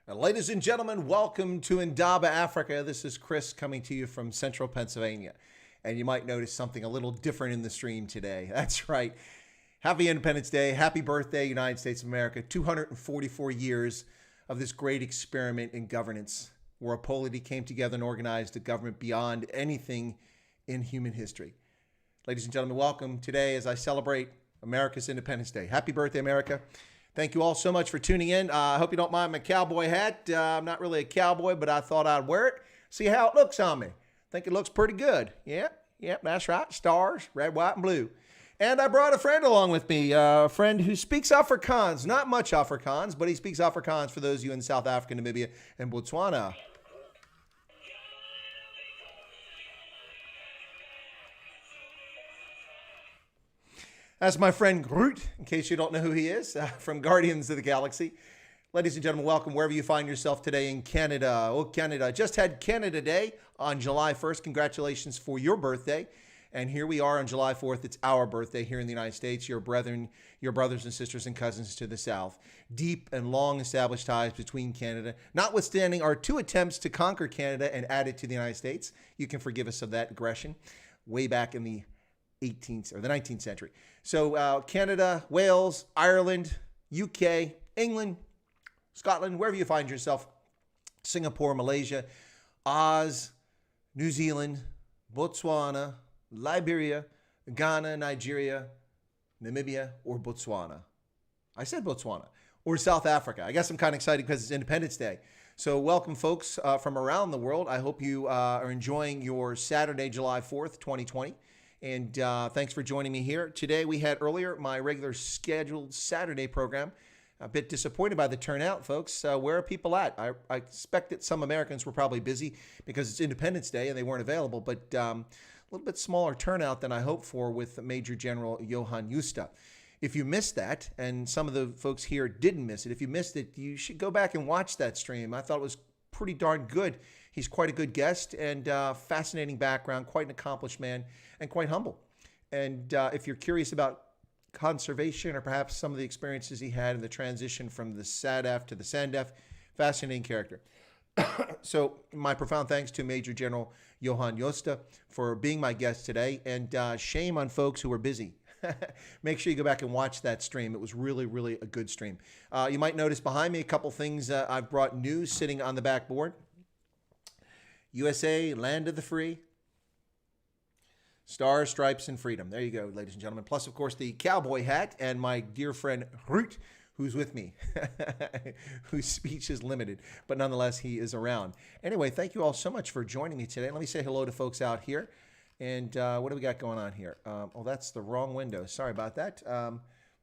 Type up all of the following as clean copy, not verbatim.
Ladies and gentlemen, welcome to Indaba, Africa. This is Chris coming to you from central Pennsylvania. And you might notice something a little different in the stream today. That's right. Happy Independence Day. Happy birthday, United States of America. 244 years of this great experiment in governance where a polity came together and organized a government beyond anything in human history. Ladies and gentlemen, welcome today as I celebrate America's Independence Day. Happy birthday, America. Thank you all so much for tuning in. I hope you don't mind my cowboy hat. I'm not really a cowboy, but I thought I'd wear it. See how it looks on me. Think it looks pretty good. Yep, that's right. Stars, red, white, and blue. And I brought a friend along with me, a friend who speaks Afrikaans. Not much Afrikaans, but he speaks Afrikaans for those of you in South Africa, Namibia, and Botswana. That's my friend Groot, in case you don't know who he is, from Guardians of the Galaxy. Ladies and gentlemen, welcome wherever you find yourself today in Canada. Oh, Canada. Just had Canada Day on July 1st. Congratulations for your birthday. And here we are on July 4th. It's our birthday here in the United States. Your brethren, your brothers and sisters and cousins to the south. Deep and long established ties between Canada, notwithstanding our two attempts to conquer Canada and add it to the United States. You can forgive us of that aggression way back in the 18th or the 19th century. So Canada, Wales, Ireland, UK, England, Scotland, wherever you find yourself, Singapore, Malaysia, Oz, New Zealand, Botswana, Liberia, Ghana, Nigeria, Namibia, or Botswana. I said Botswana. Or South Africa. I guess I'm kind of excited because it's Independence Day. So welcome, folks, from around the world. I hope you are enjoying your Saturday, July 4th, 2020. And thanks for joining me here. Today we had earlier my regular scheduled Saturday program. A bit disappointed by the turnout, folks. Where are people at? I expect that some Americans were probably busy because it's Independence Day and they weren't available, but a little bit smaller turnout than I hoped for with Major General Jooste. If you missed that, and some of the folks here didn't miss it, if you missed it, you should go back and watch that stream. I thought it was pretty darn good. He's quite a good guest and fascinating background, quite an accomplished man, and quite humble. And if you're curious about conservation or perhaps some of the experiences he had in the transition from the SADF to the SANDF, fascinating character. So my profound thanks to Major General Jooste for being my guest today, and shame on folks who were busy. Make sure you go back and watch that stream. It was really, really a good stream. You might notice behind me a couple things I've brought new sitting on the backboard. USA, land of the free. Stars, stripes, and freedom. There you go, ladies and gentlemen. Plus, of course, the cowboy hat and my dear friend Groot, who's with me, whose speech is limited, but nonetheless, he is around. Anyway, thank you all so much for joining me today. Let me say hello to folks out here. And what do we got going on here? Oh, that's the wrong window. Sorry about that. I was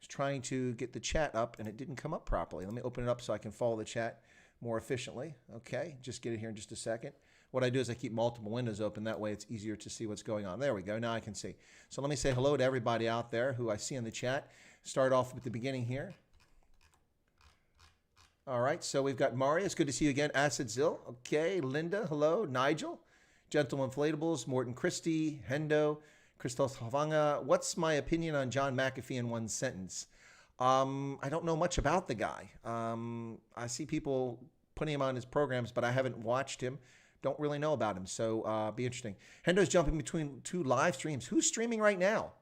trying to get the chat up, and it didn't come up properly. Let me open it up so I can follow the chat more efficiently. Okay, just get it here in just a second. What I do is I keep multiple windows open. That way it's easier to see what's going on. There we go. Now I can see. So let me say hello to everybody out there who I see in the chat. Start off with the beginning here. All right. So we've got Mario. It's good to see you again. Acid Zill. Okay. Linda. Hello. Nigel. Gentle Inflatables. Morton Christie. Hendo. Christos Havanga. What's my opinion on John McAfee in one sentence? I don't know much about the guy. I see people putting him on his programs, but I haven't watched him. Don't really know about him, so be interesting. Hendo's jumping between two live streams. Who's streaming right now?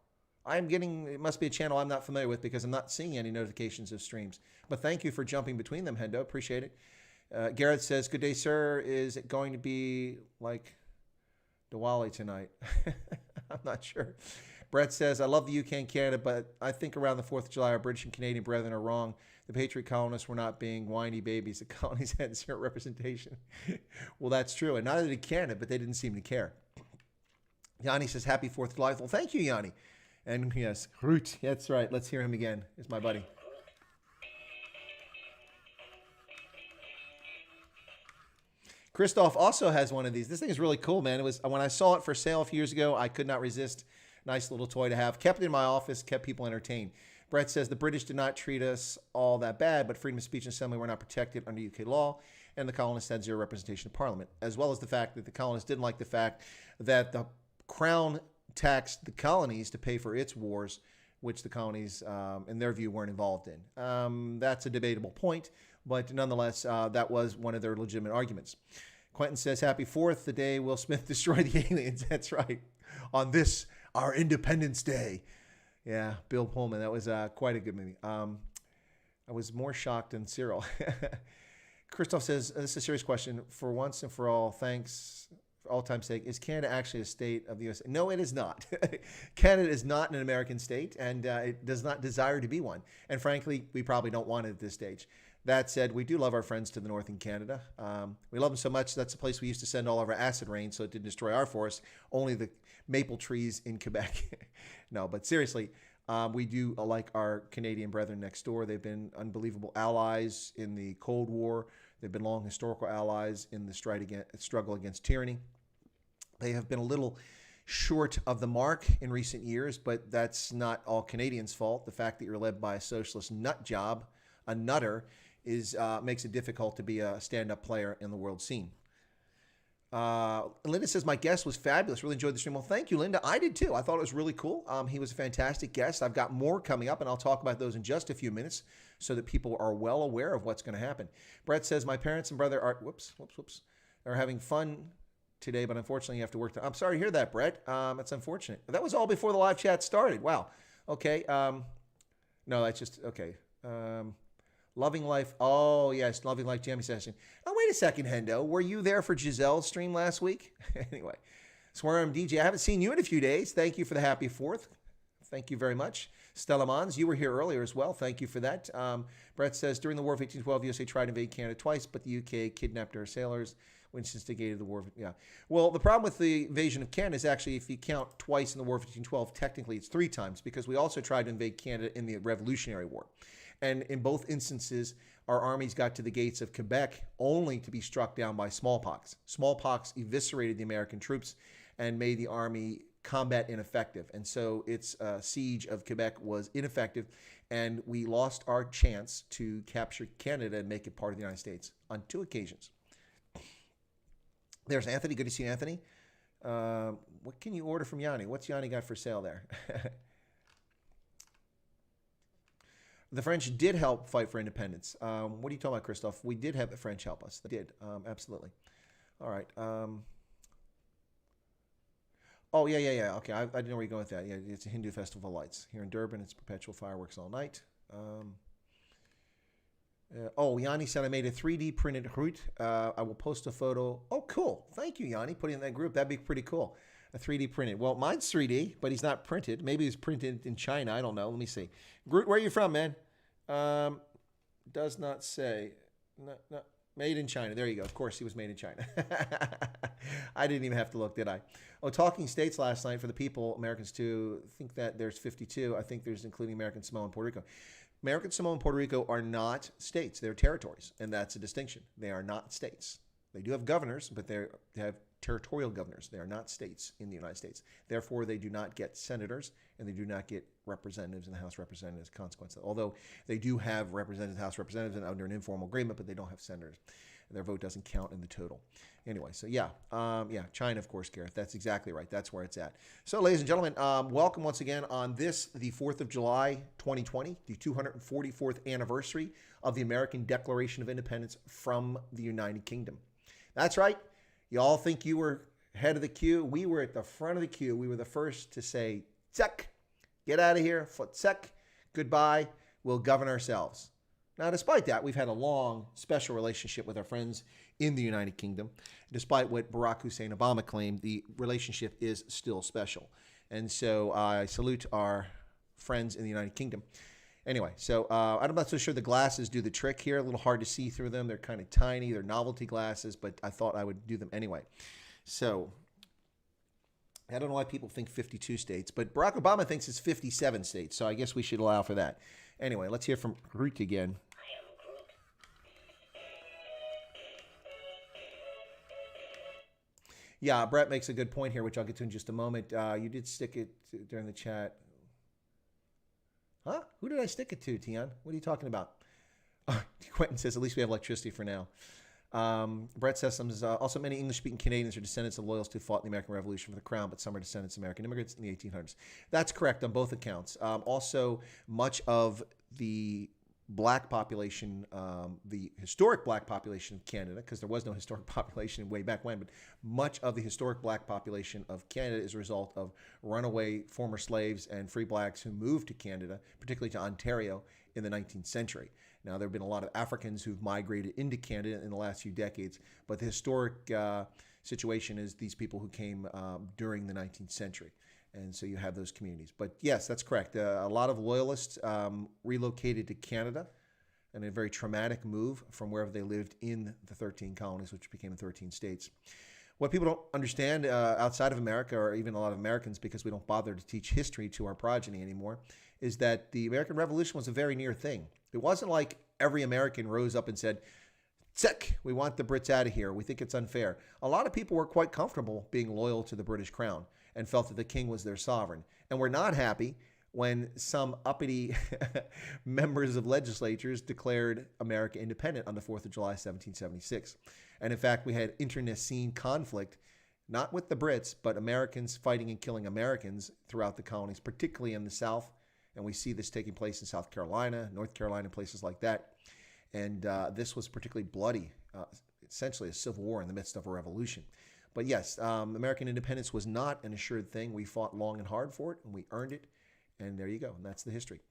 It must be a channel I'm not familiar with because I'm not seeing any notifications of streams. But thank you for jumping between them, Hendo. Appreciate it. Garrett says, good day, sir. Is it going to be like Diwali tonight? I'm not sure. Brett says, I love the UK and Canada, but I think around the 4th of July, our British and Canadian brethren are wrong. The Patriot colonists were not being whiny babies. The colonies had zero representation. Well, that's true. And neither did Canada, but they didn't seem to care. Yanni says, happy 4th of July. Well, thank you, Yanni. And yes, Root. That's right. Let's hear him again. It's my buddy. Christoph also has one of these. This thing is really cool, man. It was when I saw it for sale a few years ago, I could not resist. Nice little toy to have. Kept it in my office, kept people entertained. Brett says the British did not treat us all that bad, but freedom of speech and assembly were not protected under UK law, and the colonists had zero representation in Parliament, as well as the fact that the colonists didn't like the fact that the Crown taxed the colonies to pay for its wars, which the colonies, in their view, weren't involved in. That's a debatable point. But nonetheless, that was one of their legitimate arguments. Quentin says, Happy 4th, the day Will Smith destroyed the aliens. That's right. On this, our Independence Day. Yeah, Bill Pullman. That was quite a good movie. I was more shocked than Cyril. Christoph says, this is a serious question. For once and for all, thanks, for all time's sake, is Canada actually a state of the U.S.? No, it is not. Canada is not an American state, and it does not desire to be one. And frankly, we probably don't want it at this stage. That said, we do love our friends to the north in Canada. We love them so much, that's the place we used to send all of our acid rain so it didn't destroy our forests, only the maple trees in Quebec. No, but seriously, we do like our Canadian brethren next door. They've been unbelievable allies in the Cold War. They've been long historical allies in the struggle against tyranny. They have been a little short of the mark in recent years, but that's not all Canadians' fault. The fact that you're led by a socialist nut job, a nutter, makes it difficult to be a stand-up player in the world scene. Linda says, my guest was fabulous. Really enjoyed the stream. Well, thank you, Linda. I did too. I thought it was really cool. He was a fantastic guest. I've got more coming up, and I'll talk about those in just a few minutes so that people are well aware of what's going to happen. Brett says, my parents and brother are having fun today, but unfortunately you have to work. I'm sorry to hear that, Brett. That's unfortunate. That was all before the live chat started. Wow. Okay. No, that's just, okay. Loving Life. Oh, yes. Loving Life Jamming Session. Oh, wait a second, Hendo. Were you there for Giselle's stream last week? Anyway, Swearum DJ, I haven't seen you in a few days. Thank you for the happy 4th. Thank you very much. Stella Mons, you were here earlier as well. Thank you for that. Brett says, during the War of 1812, USA tried to invade Canada twice, but the UK kidnapped our sailors, which instigated the war. Yeah. Well, the problem with the invasion of Canada is actually, if you count twice in the War of 1812, technically it's 3 times, because we also tried to invade Canada in the Revolutionary War. And in both instances, our armies got to the gates of Quebec only to be struck down by smallpox. Smallpox eviscerated the American troops and made the army combat ineffective. And so its siege of Quebec was ineffective, and we lost our chance to capture Canada and make it part of the United States on 2 occasions. There's Anthony. Good to see you, Anthony. What can you order from Yanni? What's Yanni got for sale there? The French did help fight for independence. What are you talking about, Christophe? We did have the French help us. They did, absolutely. All right. Oh, yeah. Okay, I didn't know where you're going with that. Yeah, it's a Hindu festival of lights. Here in Durban, it's perpetual fireworks all night. Yanni said I made a 3D printed route. I will post a photo. Oh, cool. Thank you, Yanni. Put it in that group. That'd be pretty cool. A 3D printed. Well, mine's 3D, but he's not printed. Maybe he's printed in China. I don't know. Let me see. Groot, where are you from, man? Does not say. No, made in China. There you go. Of course, he was made in China. I didn't even have to look, did I? Oh, talking states last night for the people, Americans too. I think that there's 52. I think there's including American Samoa and Puerto Rico. American Samoa and Puerto Rico are not states. They're territories, and that's a distinction. They are not states. They do have governors, but they have territorial governors. They are not states in the United States. Therefore, they do not get senators, and they do not get representatives in the House of Representatives as a consequence. Although they do have representatives in the House of Representatives and under an informal agreement, but they don't have senators. And their vote doesn't count in the total. Anyway, so yeah, China, of course, Gareth. That's exactly right. That's where it's at. So, ladies and gentlemen, welcome once again on this, the 4th of July, 2020, the 244th anniversary of the American Declaration of Independence from the United Kingdom. That's right. You all think you were head of the queue. We were at the front of the queue. We were the first to say, "Tsek, get out of here. Tsek, goodbye. We'll govern ourselves." Now, despite that, we've had a long, special relationship with our friends in the United Kingdom. Despite what Barack Hussein Obama claimed, the relationship is still special. And so I salute our friends in the United Kingdom. Anyway, so I'm not so sure the glasses do the trick here. A little hard to see through them. They're kind of tiny. They're novelty glasses, but I thought I would do them anyway. So I don't know why people think 52 states, but Barack Obama thinks it's 57 states, so I guess we should allow for that. Anyway, let's hear from Groot again. Yeah, Brett makes a good point here, which I'll get to in just a moment. You did stick it during the chat. Huh? Who did I stick it to, Tian? What are you talking about? Quentin says, at least we have electricity for now. Brett says, also many English-speaking Canadians are descendants of loyalists who fought in the American Revolution for the Crown, but some are descendants of American immigrants in the 1800s. That's correct on both accounts. Also, much of the black population, the historic black population of Canada, because there was no historic population way back when, but much of the historic black population of Canada is a result of runaway former slaves and free blacks who moved to Canada, particularly to Ontario, in the 19th century. Now, there have been a lot of Africans who've migrated into Canada in the last few decades, but the historic situation is these people who came during the 19th century. And so you have those communities. But yes, that's correct. A lot of loyalists relocated to Canada in a very traumatic move from wherever they lived in the 13 colonies, which became the 13 states. What people don't understand outside of America, or even a lot of Americans, because we don't bother to teach history to our progeny anymore, is that the American Revolution was a very near thing. It wasn't like every American rose up and said, "Sick, we want the Brits out of here. We think it's unfair." A lot of people were quite comfortable being loyal to the British crown and felt that the king was their sovereign, and were not happy when some uppity members of legislatures declared America independent on the 4th of July, 1776. And in fact, we had internecine conflict, not with the Brits, but Americans fighting and killing Americans throughout the colonies, particularly in the South. And we see this taking place in South Carolina, North Carolina, places like that. And this was particularly bloody, essentially a civil war in the midst of a revolution. But yes, American independence was not an assured thing. We fought long and hard for it, and we earned it. And there you go. And that's the history.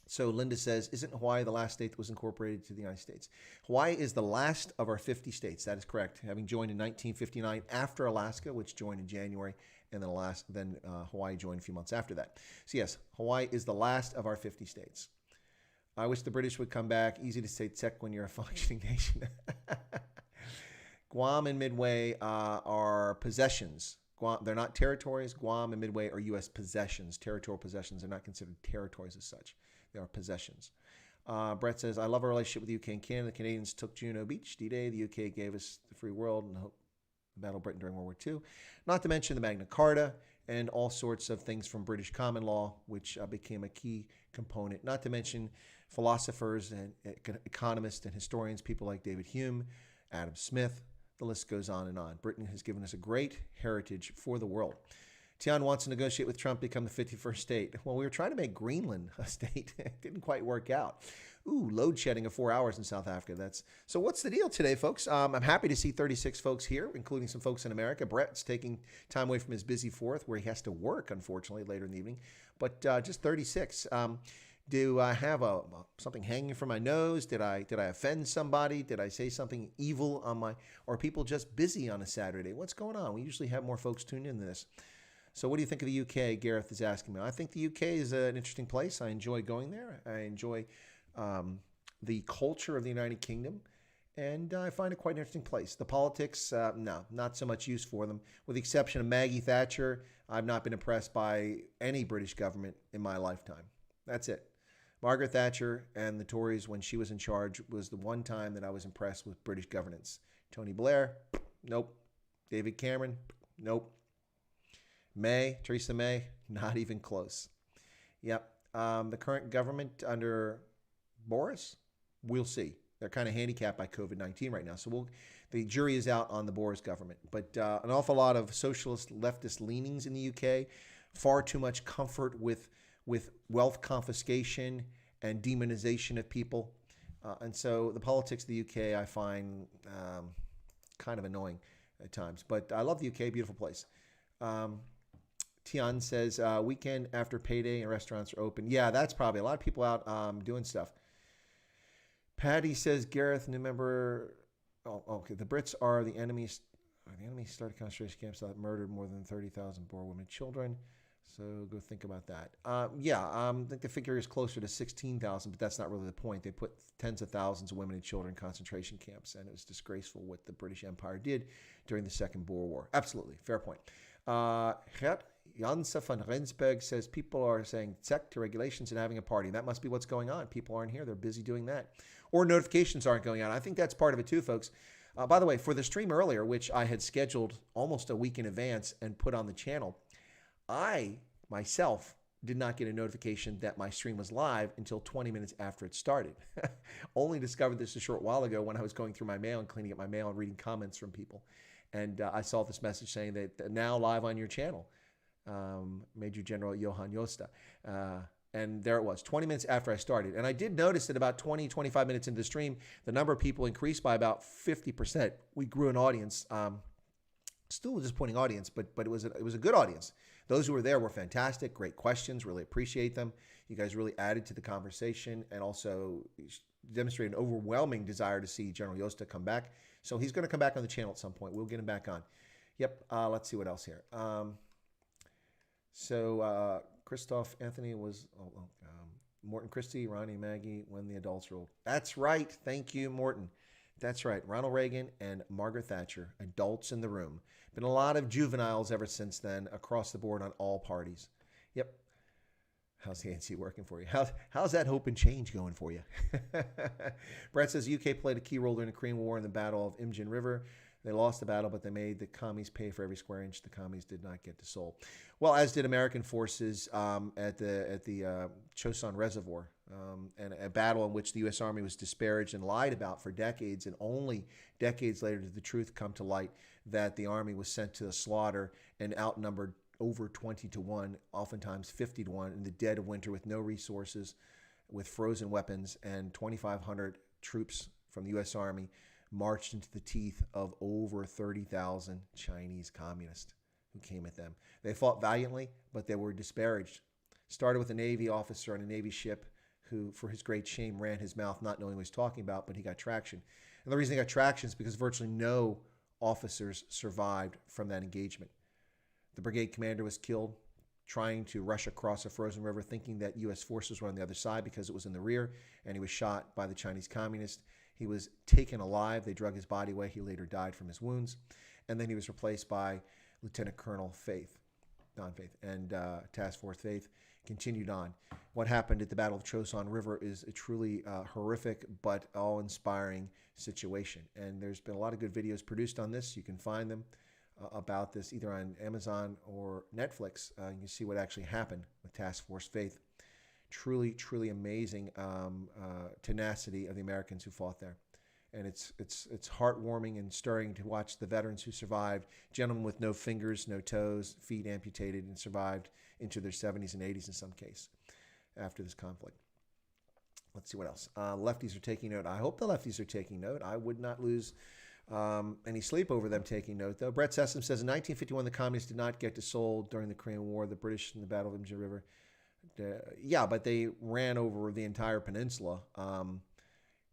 So Linda says, isn't Hawaii the last state that was incorporated to the United States? Hawaii is the last of our 50 states. That is correct. Having joined in 1959 after Alaska, which joined in January, and then Hawaii joined a few months after that. So yes, Hawaii is the last of our 50 states. I wish the British would come back. Easy to say "tsek" when you're a functioning nation. Guam and Midway are possessions. They're not territories. Guam and Midway are U.S. possessions. Territorial possessions are not considered territories as such. They are possessions. Brett says, I love our relationship with the UK and Canada. The Canadians took Juno Beach, D-Day. The UK gave us the free world and Battle of Britain during World War II. Not to mention the Magna Carta and all sorts of things from British common law, which became a key component. Not to mention philosophers and economists and historians, people like David Hume, Adam Smith. The list goes on and on. Britain has given us a great heritage for the world. Tian wants to negotiate with Trump to become the 51st state. Well, we were trying to make Greenland a state. It didn't quite work out. Ooh, load shedding of 4 hours in South Africa. So what's the deal today, folks? I'm happy to see 36 folks here, including some folks in America. Brett's taking time away from his busy 4th, where he has to work, unfortunately, later in the evening. But just 36. Do I have something hanging from my nose? Did I offend somebody? Did I say something evil or are people just busy on a Saturday? What's going on? We usually have more folks tuned in to this. So what do you think of the UK? Gareth is asking me. I think the UK is an interesting place. I enjoy going there. I enjoy the culture of the United Kingdom, and I find it quite an interesting place. The politics, no, not so much use for them. With the exception of Maggie Thatcher, I've not been impressed by any British government in my lifetime. That's it. Margaret Thatcher and the Tories, when she was in charge, was the one time that I was impressed with British governance. Tony Blair, nope. David Cameron, nope. Theresa May, not even close. Yep. The current government under Boris, we'll see. They're kind of handicapped by COVID-19 right now. So the jury is out on the Boris government. But an awful lot of socialist leftist leanings in the UK, far too much comfort with wealth confiscation and demonization of people. And so the politics of the UK I find kind of annoying at times. But I love the UK, beautiful place. Tian says, weekend after payday and restaurants are open. Yeah, that's probably a lot of people out doing stuff. Patty says, Gareth, new member. Oh, okay. The Brits are the enemies. The enemy started concentration camps that murdered more than 30,000 Boer women and children. So go think about that. I think the figure is closer to 16,000, but that's not really the point. They put tens of thousands of women and children in concentration camps, and it was disgraceful what the British Empire did during the Second Boer War. Absolutely. Fair point. Gert Janse van Rensburg says people are saying "tsek" to regulations and having a party. That must be what's going on. People aren't here. They're busy doing that. Or notifications aren't going on. I think that's part of it too, folks. By the way, for the stream earlier, which I had scheduled almost a week in advance and put on the channel, I, myself, did not get a notification that my stream was live until 20 minutes after it started. Only discovered this a short while ago when I was going through my mail and cleaning up my mail and reading comments from people. And I saw this message saying that now live on your channel, Major General Johan Jooste. And there it was, 20 minutes after I started. And I did notice that about 20, 25 minutes into the stream, the number of people increased by about 50%. We grew an audience. Still a disappointing audience, but it was a good audience. Those who were there were fantastic, great questions, really appreciate them. You guys really added to the conversation and also demonstrated an overwhelming desire to see General Jooste come back. So he's going to come back on the channel at some point. We'll get him back on. Yep, let's see what else here. Christoph Anthony was Morton Christie, Ronnie Maggie, when the adults ruled. That's right. Thank you, Morton. That's right. Ronald Reagan and Margaret Thatcher, adults in the room. Been a lot of juveniles ever since then, across the board on all parties. Yep. How's the ANC working for you? How's that hope and change going for you? Brett says UK played a key role during the Korean War in the Battle of Imjin River. They lost the battle, but they made the commies pay for every square inch. The commies did not get to Seoul. Well, as did American forces at the Chosun Reservoir, and a battle in which the U.S. Army was disparaged and lied about for decades, and only decades later did the truth come to light that the Army was sent to the slaughter and outnumbered over 20-1, oftentimes 50-1, in the dead of winter with no resources, with frozen weapons, and 2,500 troops from the U.S. Army marched into the teeth of over 30,000 Chinese communists who came at them. They fought valiantly, but they were disparaged. Started with a Navy officer on a Navy ship who, for his great shame, ran his mouth not knowing what he was talking about, but he got traction. And the reason he got traction is because virtually no officers survived from that engagement. The brigade commander was killed trying to rush across a frozen river, thinking that U.S. forces were on the other side because it was in the rear, and he was shot by the Chinese communists. He was taken alive. They drug his body away. He later died from his wounds. And then he was replaced by Lieutenant Colonel Don Faith, and Task Force Faith continued on. What happened at the Battle of Chosun River is a truly horrific but awe-inspiring situation. And there's been a lot of good videos produced on this. You can find them about this either on Amazon or Netflix. You can see what actually happened with Task Force Faith. Truly, truly amazing tenacity of the Americans who fought there. And it's heartwarming and stirring to watch the veterans who survived, gentlemen with no fingers, no toes, feet amputated, and survived into their 70s and 80s in some case after this conflict. Let's see what else. Lefties are taking note. I hope the lefties are taking note. I would not lose any sleep over them taking note, though. Brett Sessom says, in 1951, the communists did not get to Seoul during the Korean War, the British in the Battle of Imjin River. Yeah, but they ran over the entire peninsula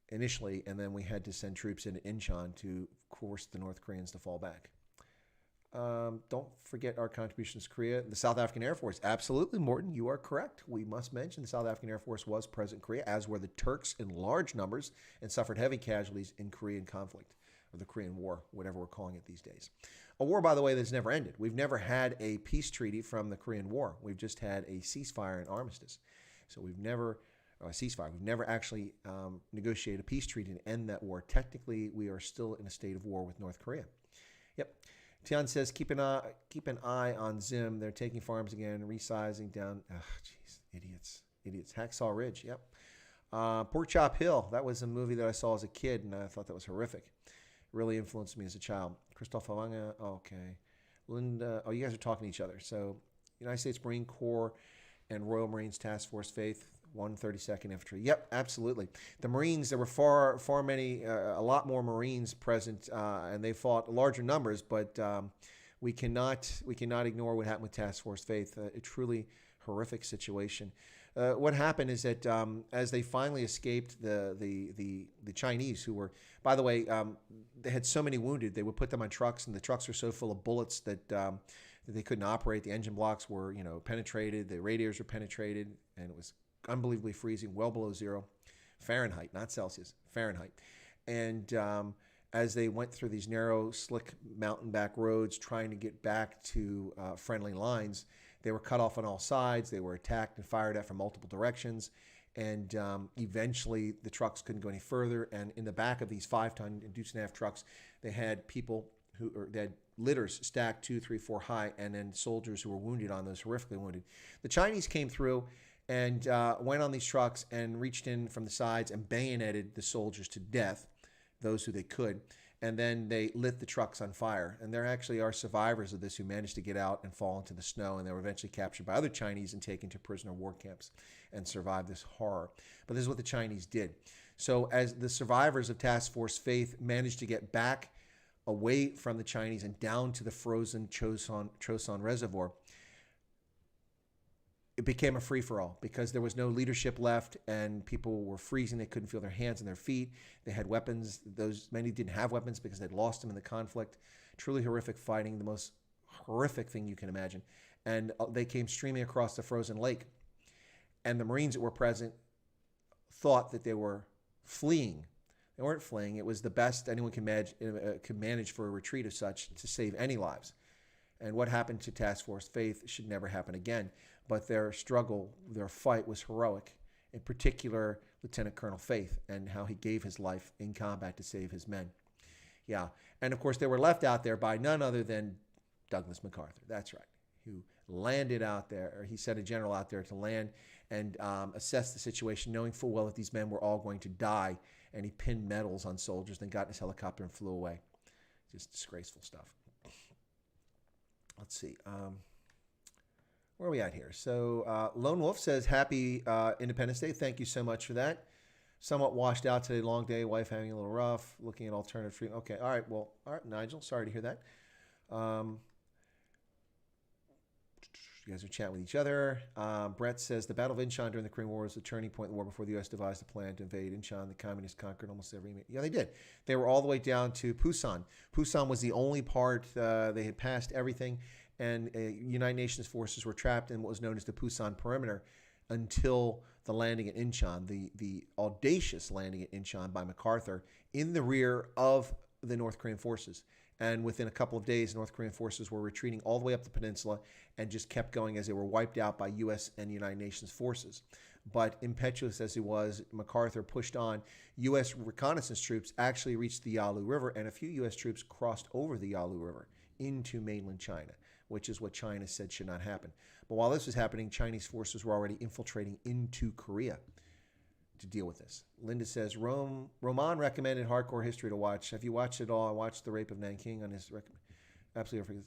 initially, and then we had to send troops into Incheon to force the North Koreans to fall back. Don't forget our contributions to Korea. The South African Air Force. Absolutely, Morton, you are correct. We must mention the South African Air Force was present in Korea, as were the Turks in large numbers, and suffered heavy casualties in Korean conflict, or the Korean War, whatever we're calling it these days. A war, by the way, that's never ended. We've never had a peace treaty from the Korean War. We've just had a ceasefire and armistice. So we've never, a ceasefire, we've never actually negotiated a peace treaty to end that war. Technically, we are still in a state of war with North Korea. Yep. Tian says, keep an eye on Zim. They're taking farms again, resizing down. Oh, jeez, idiots. Hacksaw Ridge, yep. Pork Chop Hill, that was a movie that I saw as a kid, and I thought that was horrific. Really influenced me as a child. Christoph Havanga, okay. Linda, oh, you guys are talking to each other. So, United States Marine Corps and Royal Marines Task Force Faith, 132nd Infantry. Yep, absolutely. The Marines, there were a lot more Marines present, and they fought larger numbers, but we cannot ignore what happened with Task Force Faith. A truly horrific situation. What happened is that as they finally escaped the Chinese, who were, by the way, they had so many wounded, they would put them on trucks, and the trucks were so full of bullets that they couldn't operate. The engine blocks were, penetrated, the radiators were penetrated, and it was unbelievably freezing, well below zero, Fahrenheit, not Celsius, Fahrenheit. And as they went through these narrow, slick mountain back roads, trying to get back to friendly lines, they were cut off on all sides. They were attacked and fired at from multiple directions. And eventually the trucks couldn't go any further. And in the back of these 5-ton and deuce-and-a-half trucks, they had they had litters stacked 2, 3, 4 high, and then soldiers who were wounded on those, horrifically wounded. The Chinese came through and went on these trucks and reached in from the sides and bayoneted the soldiers to death, those who they could. and then they lit the trucks on fire. And there actually are survivors of this who managed to get out and fall into the snow, and they were eventually captured by other Chinese and taken to prisoner war camps and survived this horror. But this is what the Chinese did. So as the survivors of Task Force Faith managed to get back away from the Chinese and down to the frozen Choson Reservoir, it became a free-for-all because there was no leadership left and people were freezing. They couldn't feel their hands and their feet. They had weapons. Many didn't have weapons because they'd lost them in the conflict. Truly horrific fighting, the most horrific thing you can imagine. And they came streaming across the frozen lake. And the Marines that were present thought that they were fleeing. They weren't fleeing. It was the best anyone could manage for a retreat of such to save any lives. And what happened to Task Force Faith should never happen again. But their struggle, their fight was heroic. In particular, Lieutenant Colonel Faith and how he gave his life in combat to save his men. Yeah. And of course, they were left out there by none other than Douglas MacArthur. That's right. Who landed out there, or he sent a general out there to land and assess the situation, knowing full well that these men were all going to die. And he pinned medals on soldiers, then got in his helicopter and flew away. Just disgraceful stuff. Let's see. Where are we at here? So Lone Wolf says, happy Independence Day. Thank you so much for that. Somewhat washed out today. Long day. Wife having a little rough. Looking at alternative treatment. Okay. All right. Well, all right, Nigel. Sorry to hear that. You guys are chatting with each other. Brett says, the Battle of Incheon during the Korean War was the turning point in the war before the U.S. devised a plan to invade Incheon. The communists conquered almost every... Yeah, they did. They were all the way down to Pusan. Pusan was the only part. They had passed everything. And United Nations forces were trapped in what was known as the Pusan perimeter until the landing at Incheon, the audacious landing at Incheon by MacArthur in the rear of the North Korean forces. And within a couple of days, North Korean forces were retreating all the way up the peninsula and just kept going as they were wiped out by U.S. and United Nations forces. But impetuous as he was, MacArthur pushed on. U.S. reconnaissance troops actually reached the Yalu River, and a few U.S. troops crossed over the Yalu River into mainland China, which is what China said should not happen. But while this was happening, Chinese forces were already infiltrating into Korea to deal with this. Linda says, Roman recommended Hardcore History to watch. Have you watched it all? I watched The Rape of Nanking on his absolutely.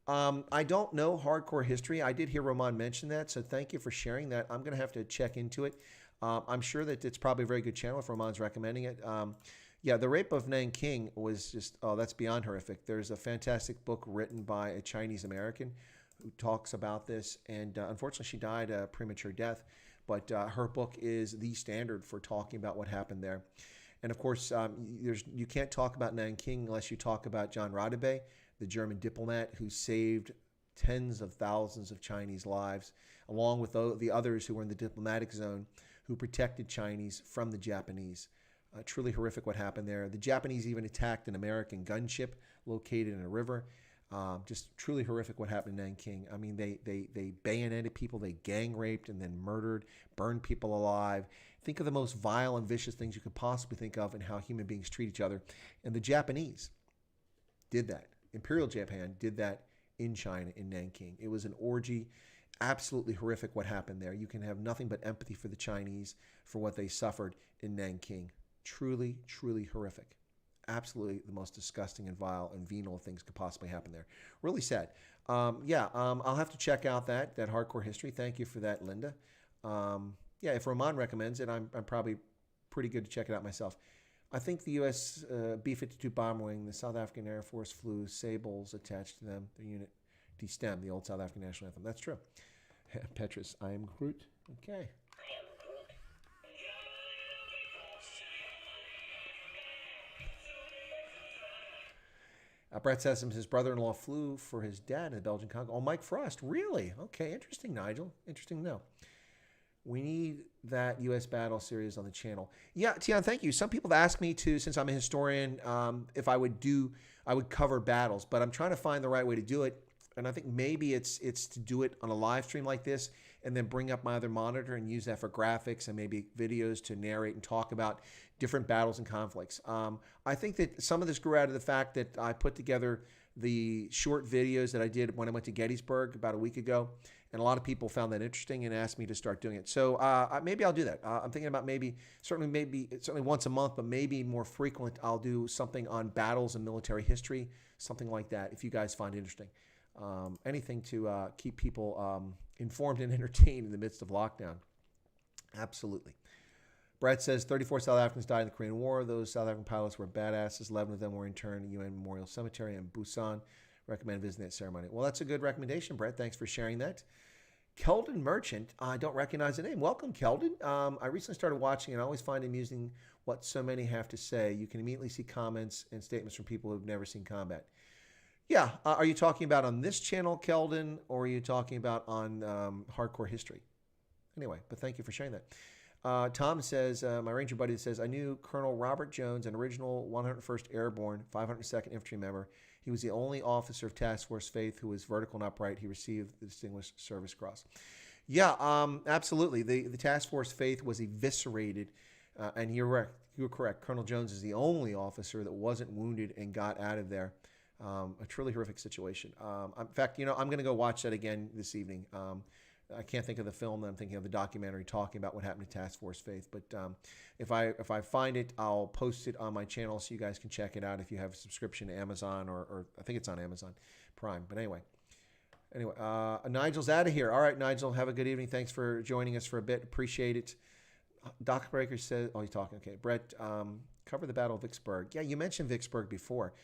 I don't know Hardcore History. I did hear Roman mention that, so thank you for sharing that. I'm going to have to check into it. I'm sure that it's probably a very good channel if Roman's recommending it. Yeah, The Rape of Nanking was just, that's beyond horrific. There's a fantastic book written by a Chinese American who talks about this, and unfortunately she died a premature death, but her book is the standard for talking about what happened there. And of course, you can't talk about Nanking unless you talk about John Rodabay, the German diplomat who saved tens of thousands of Chinese lives, along with the others who were in the diplomatic zone who protected Chinese from the Japanese. Truly horrific what happened there. The Japanese even attacked an American gunship located in a river. Just truly horrific what happened in Nanking. I mean, they bayoneted people, they gang raped and then murdered, burned people alive. Think of the most vile and vicious things you could possibly think of and how human beings treat each other. And the Japanese did that. Imperial Japan did that in China, in Nanking. It was an orgy. Absolutely horrific what happened there. You can have nothing but empathy for the Chinese for what they suffered in Nanking. Truly, truly horrific. Absolutely the most disgusting and vile and venal things could possibly happen there. Really sad. I'll have to check out that Hardcore History. Thank you for that, Linda. If Roman recommends it, I'm probably pretty good to check it out myself. I think the U.S. B-52 bomber wing, the South African Air Force flew Sables attached to them. Their unit destemmed the old South African national anthem. That's true. Petrus, I am Groot. Okay. Brett says his brother-in-law flew for his dad in the Belgian Congo. Oh, Mike Frost. Really? Okay, interesting, Nigel. Interesting to know. We need that U.S. battle series on the channel. Yeah, Tian, thank you. Some people have asked me to, since I'm a historian, if I would cover battles, but I'm trying to find the right way to do it. And I think maybe it's to do it on a live stream like this and then bring up my other monitor and use that for graphics and maybe videos to narrate and talk about different battles and conflicts. I think that some of this grew out of the fact that I put together the short videos that I did when I went to Gettysburg about a week ago, and a lot of people found that interesting and asked me to start doing it. So maybe I'll do that. I'm thinking about certainly once a month, but maybe more frequent. I'll do something on battles and military history, something like that, if you guys find it interesting. Anything to keep people informed and entertained in the midst of lockdown. Absolutely. Brett says 34 South Africans died in the Korean War. Those South African pilots were badasses. 11 of them were interned at UN Memorial Cemetery in Busan. Recommend visiting that ceremony. Well, that's a good recommendation, Brett. Thanks for sharing that. Keldon Merchant, I don't recognize the name. Welcome, Keldon. I recently started watching and I always find amusing what so many have to say. You can immediately see comments and statements from people who've never seen combat. Yeah, are you talking about on this channel, Keldon, or are you talking about on Hardcore History? Anyway, but thank you for sharing that. Tom says, my Ranger buddy says, I knew Colonel Robert Jones, an original 101st Airborne, 502nd Infantry member. He was the only officer of Task Force Faith who was vertical and upright. He received the Distinguished Service Cross. Yeah, absolutely. The Task Force Faith was eviscerated, and you're correct. Colonel Jones is the only officer that wasn't wounded and got out of there. A truly horrific situation. In fact, I'm going to go watch that again this evening. I can't think of the film. I'm thinking of the documentary talking about what happened to Task Force Faith. But if I find it, I'll post it on my channel so you guys can check it out if you have a subscription to Amazon or I think it's on Amazon Prime. But anyway, Nigel's out of here. All right, Nigel, have a good evening. Thanks for joining us for a bit. Appreciate it. Doc Breaker says, oh, he's talking. Okay, Brett, cover the Battle of Vicksburg. Yeah, you mentioned Vicksburg before.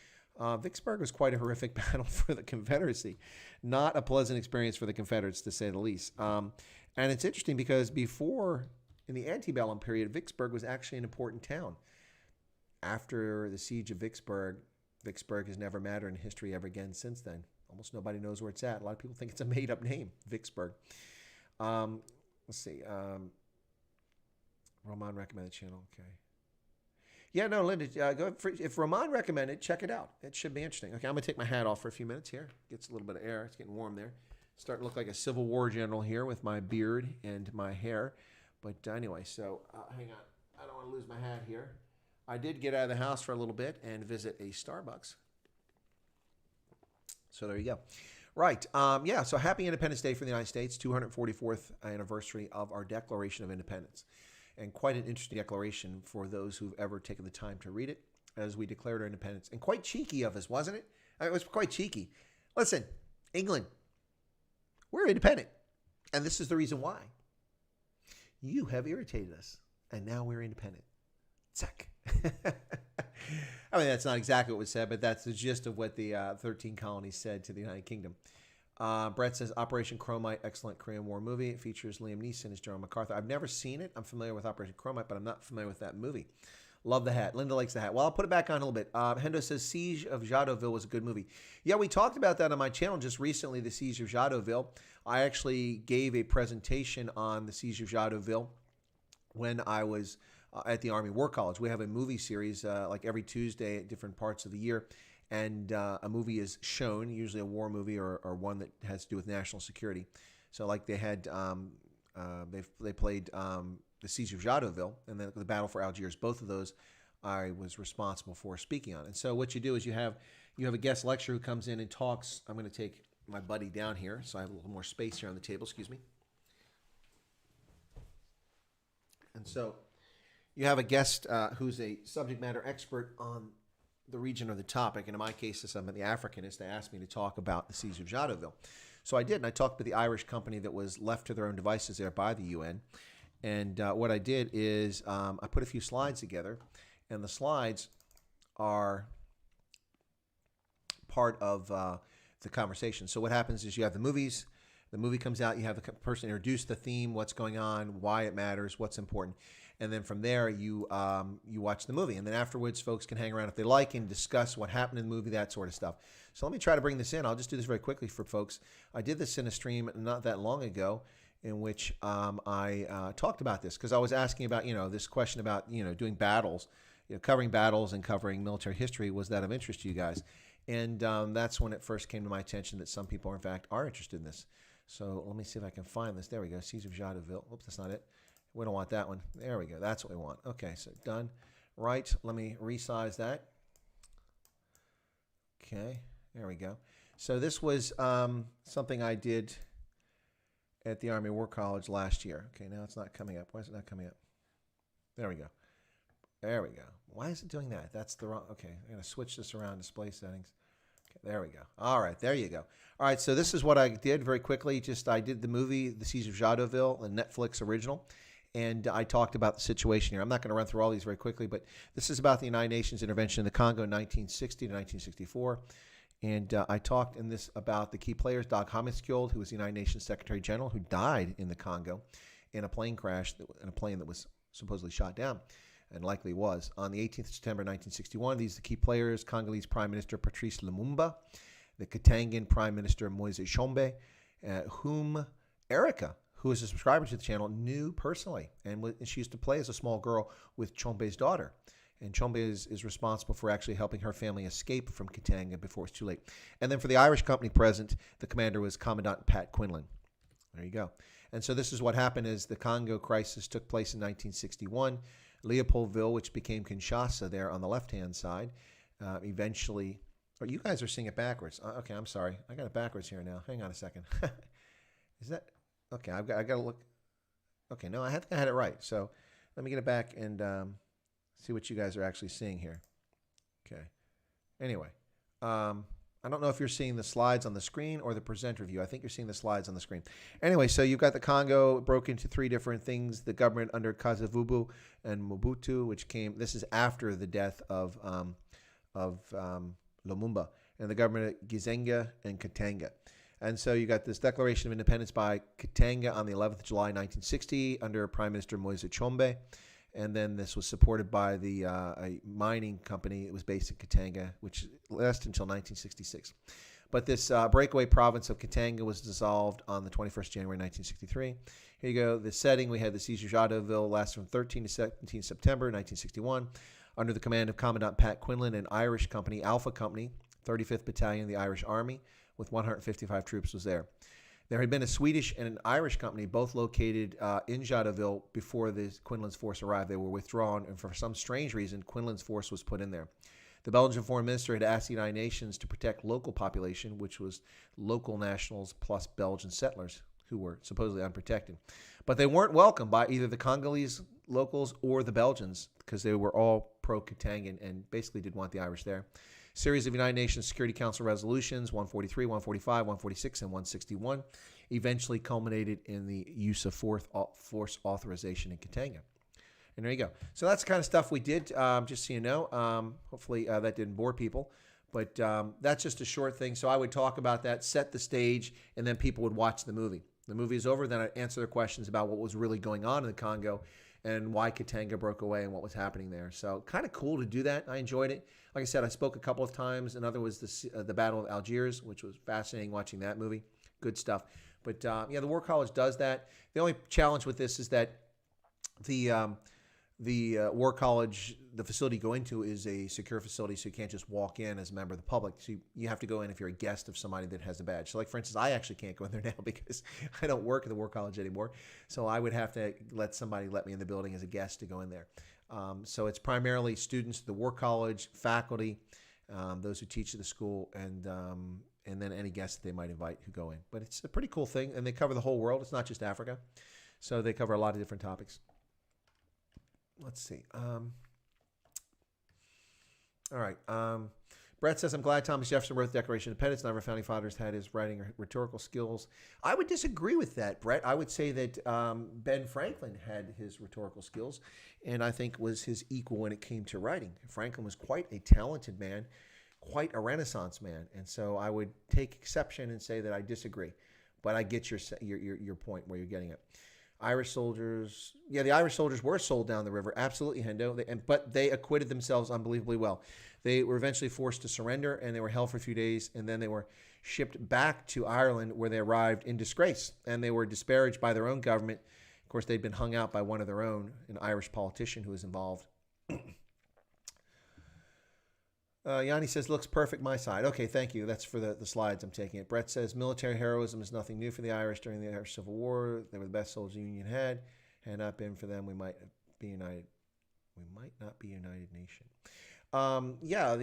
Vicksburg was quite a horrific battle for the Confederacy. Not a pleasant experience for the Confederates, to say the least. And it's interesting because before, in the antebellum period, Vicksburg was actually an important town. After the siege of Vicksburg, Vicksburg has never mattered in history ever again since then. Almost nobody knows where it's at. A lot of people think it's a made-up name, Vicksburg. Let's see. Roman recommended channel. Okay. Yeah, no, Linda, if Roman recommended, check it out. It should be interesting. Okay, I'm going to take my hat off for a few minutes here. Gets a little bit of air. It's getting warm there. Starting to look like a Civil War general here with my beard and my hair. But anyway, so hang on. I don't want to lose my hat here. I did get out of the house for a little bit and visit a Starbucks. So there you go. Right. Yeah, so happy Independence Day for the United States, 244th anniversary of our Declaration of Independence. And quite an interesting declaration for those who've ever taken the time to read it as we declared our independence. And quite cheeky of us, wasn't it? I mean, it was quite cheeky. Listen, England, we're independent. And this is the reason why. You have irritated us. And now we're independent. Zack. I mean, that's not exactly what was said, but that's the gist of what the 13 colonies said to the United Kingdom. Brett says, Operation Chromite, excellent Korean War movie. It features Liam Neeson as General MacArthur. I've never seen it. I'm familiar with Operation Chromite, but I'm not familiar with that movie. Love the hat. Linda likes the hat. Well, I'll put it back on a little bit. Hendo says, Siege of Jadotville was a good movie. Yeah, we talked about that on my channel just recently, the Siege of Jadotville. I actually gave a presentation on the Siege of Jadotville when I was at the Army War College. We have a movie series like every Tuesday at different parts of the year. And a movie is shown, usually a war movie or one that has to do with national security. So like they had, they played the Siege of Jadotville and then the Battle for Algiers. Both of those I was responsible for speaking on. And so what you do is you have a guest lecturer who comes in and talks. I'm going to take my buddy down here so I have a little more space here on the table. Excuse me. And so you have a guest who's a subject matter expert on the region or the topic, and in my case, as I'm the Africanist, they asked me to talk about the Siege of Jadotville. So I did, and I talked with the Irish company that was left to their own devices there by the UN. And what I did is I put a few slides together, and the slides are part of the conversation. So what happens is you have the movies. The movie comes out. You have the person introduce the theme, what's going on, why it matters, what's important. And then from there, you watch the movie. And then afterwards, folks can hang around if they like and discuss what happened in the movie, that sort of stuff. So let me try to bring this in. I'll just do this very quickly for folks. I did this in a stream not that long ago in which I talked about this because I was asking about, this question about, doing battles, covering battles and covering military history. Was that of interest to you guys? And that's when it first came to my attention that some people, in fact, are interested in this. So let me see if I can find this. There we go. Siege of Jadotville. Oops, that's not it. We don't want that one. There we go. That's what we want. Okay, so done. Right. Let me resize that. Okay. There we go. So this was something I did at the Army War College last year. Okay, now it's not coming up. Why is it not coming up? There we go. There we go. Why is it doing that? That's the wrong. Okay, I'm going to switch this around, display settings. Okay, there we go. All right, there you go. All right, so this is what I did very quickly. I did the movie, The Siege of Jadoville, the Netflix original, and I talked about the situation here. I'm not going to run through all these very quickly, but this is about the United Nations intervention in the Congo in 1960 to 1964. And I talked in this about the key players, Dag Hammarskjöld, who was the United Nations Secretary General, who died in the Congo in a plane crash, in a plane that was supposedly shot down, and likely was. On the 18th of September 1961, these are the key players: Congolese Prime Minister Patrice Lumumba, the Katangan Prime Minister Moise Tshombe, whom Erica, who is a subscriber to the channel, knew personally. And she used to play as a small girl with Tshombe's daughter. And Tshombe is responsible for actually helping her family escape from Katanga before it's too late. And then for the Irish company present, the commander was Commandant Pat Quinlan. There you go. And so this is what happened is the Congo crisis took place in 1961. Leopoldville, which became Kinshasa there on the left-hand side, eventually... Oh, you guys are seeing it backwards. Okay, I'm sorry. I got it backwards here now. Hang on a second. Is that... Okay, I got to look... Okay, no, I had it right. So let me get it back and... see what you guys are actually seeing here. Okay. Anyway, I don't know if you're seeing the slides on the screen or the presenter view. I think you're seeing the slides on the screen. Anyway, so you've got the Congo broke into three different things. The government under Kasavubu and Mobutu, which came. This is after the death of Lumumba, and the government at Gizenga and Katanga. And so you got this Declaration of Independence by Katanga on the 11th of July, 1960, under Prime Minister Moise Tshombe. And then this was supported by the a mining company. It was based in Katanga, which lasted until 1966. But this breakaway province of Katanga was dissolved on the 21st January 1963. Here you go. The setting, we had the siege of Jadoville lasted from 13 to 17 September 1961 under the command of Commandant Pat Quinlan and Irish Company, Alpha Company, 35th Battalion of the Irish Army, with 155 troops was there. There had been a Swedish and an Irish company, both located in Jadoville before the Quinlan's force arrived. They were withdrawn, and for some strange reason, Quinlan's force was put in there. The Belgian foreign minister had asked the United Nations to protect local population, which was local nationals plus Belgian settlers who were supposedly unprotected. But they weren't welcomed by either the Congolese locals or the Belgians because they were all pro-Katangan and basically didn't want the Irish there. Series of United Nations Security Council resolutions, 143, 145, 146, and 161, eventually culminated in the use of force authorization in Katanga. And there you go. So that's the kind of stuff we did, just so you know. Hopefully that didn't bore people. But that's just a short thing. So I would talk about that, set the stage, and then people would watch the movie. The movie is over, then I'd answer their questions about what was really going on in the Congo and why Katanga broke away and what was happening there. So kind of cool to do that. I enjoyed it. Like I said, I spoke a couple of times. Another was the Battle of Algiers, which was fascinating watching that movie. Good stuff. But yeah, the War College does that. The only challenge with this is that the War College, the facility you go into is a secure facility, so you can't just walk in as a member of the public. So you have to go in if you're a guest of somebody that has a badge. So like, for instance, I actually can't go in there now because I don't work at the War College anymore. So I would have to let somebody let me in the building as a guest to go in there. So it's primarily students of the War College, faculty, those who teach at the school, and then any guests that they might invite who go in. But it's a pretty cool thing, and they cover the whole world. It's not just Africa. So they cover a lot of different topics. Let's see. All right. Brett says, I'm glad Thomas Jefferson wrote the Declaration of Independence. None of our founding fathers had his writing or rhetorical skills. I would disagree with that, Brett. I would say that Ben Franklin had his rhetorical skills and I think was his equal when it came to writing. Franklin was quite a talented man, quite a Renaissance man. And so I would take exception and say that I disagree. But I get your point where you're getting it. Irish soldiers, yeah, the Irish soldiers were sold down the river, absolutely, Hendo, but they acquitted themselves unbelievably well. They were eventually forced to surrender, and they were held for a few days, and then they were shipped back to Ireland, where they arrived in disgrace, and they were disparaged by their own government. Of course, they'd been hung out by one of their own, an Irish politician who was involved. Yanni says, looks perfect my side. Okay, thank you. That's for the slides I'm taking it. Brett says, military heroism is nothing new for the Irish during the Irish Civil War. They were the best soldiers the Union had. Had not been for them, we might be united. We might not be a united nation. Yeah,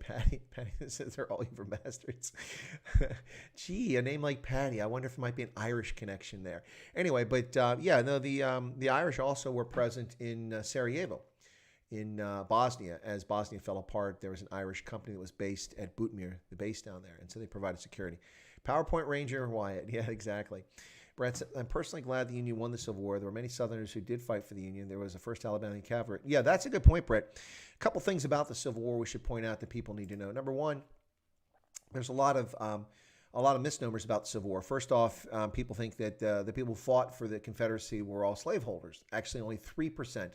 Patty says they're all evil bastards. Gee, a name like Patty. I wonder if there might be an Irish connection there. Anyway, but yeah, no, the Irish also were present in Sarajevo, in Bosnia. As Bosnia fell apart, there was an Irish company that was based at Butmir, the base down there, and so they provided security. PowerPoint Ranger Wyatt. Yeah, exactly. Brett said, I'm personally glad the Union won the Civil War. There were many Southerners who did fight for the Union. There was the 1st Alabama Cavalry. Yeah, that's a good point, Brett. A couple things about the Civil War we should point out that people need to know. Number one, there's a lot of misnomers about the Civil War. First off, people think that the people who fought for the Confederacy were all slaveholders. Actually, only 3%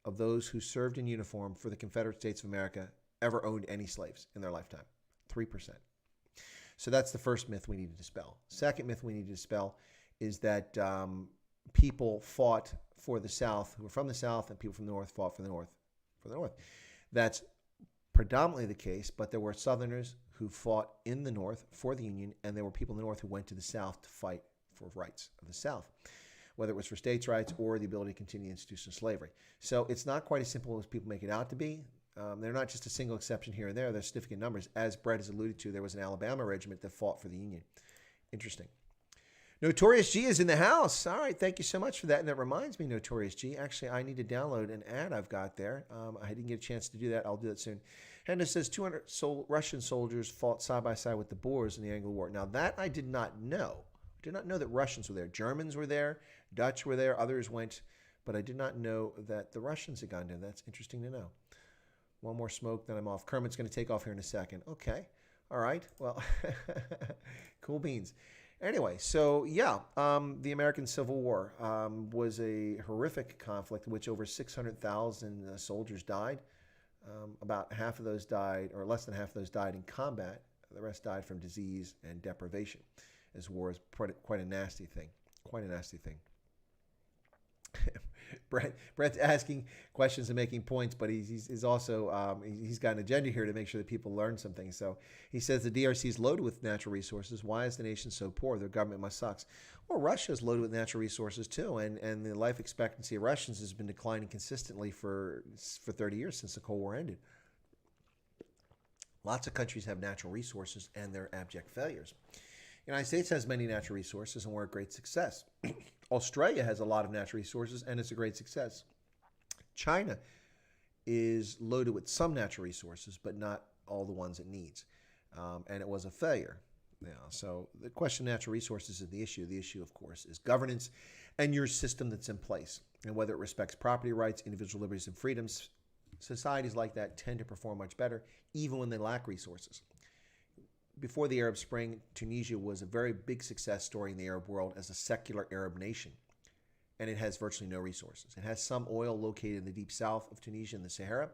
of those who served in uniform for the Confederate States of America ever owned any slaves in their lifetime. 3%. So that's the first myth we need to dispel. Second myth we need to dispel is that people fought for the South, who were from the South, and people from the North fought for the North. That's predominantly the case, but there were Southerners who fought in the North for the Union, and there were people in the North who went to the South to fight for rights of the South, whether it was for states' rights or the ability to continue the institution of slavery. So it's not quite as simple as people make it out to be. They're not just a single exception here and there. They're significant numbers. As Brett has alluded to, there was an Alabama regiment that fought for the Union. Interesting. Notorious G is in the house. All right, thank you so much for that. And that reminds me, Notorious G, actually, I need to download an ad I've got there. I didn't get a chance to do that. I'll do that soon. And it says 200 Russian soldiers fought side by side with the Boers in the Anglo War. Now, that I did not know. I did not know that Russians were there. Germans were there. Dutch were there. Others went. But I did not know that the Russians had gone down. That's interesting to know. One more smoke, then I'm off. Kermit's going to take off here in a second. Okay. All right. Well, cool beans. Anyway, so yeah, the American Civil War was a horrific conflict in which over 600,000 soldiers died. About half of those died, or less than half of those died in combat. The rest died from disease and deprivation, as war is quite a nasty thing. Quite a nasty thing. Brett's asking questions and making points, but he's also he's got an agenda here to make sure that people learn some things. So he says the DRC is loaded with natural resources. Why is the nation so poor? Their government must suck. Well, Russia is loaded with natural resources too, and the life expectancy of Russians has been declining consistently for 30 years since the Cold War ended. Lots of countries have natural resources, and they're abject failures. The United States has many natural resources, and we're a great success. Australia has a lot of natural resources, and it's a great success. China is loaded with some natural resources, but not all the ones it needs. And it was a failure. So the question of natural resources is the issue. The issue, of course, is governance and your system that's in place, and whether it respects property rights, individual liberties, and freedoms. Societies like that tend to perform much better, even when they lack resources. Before the Arab Spring, Tunisia was a very big success story in the Arab world as a secular Arab nation, and it has virtually no resources. It has some oil located in the deep south of Tunisia in the Sahara,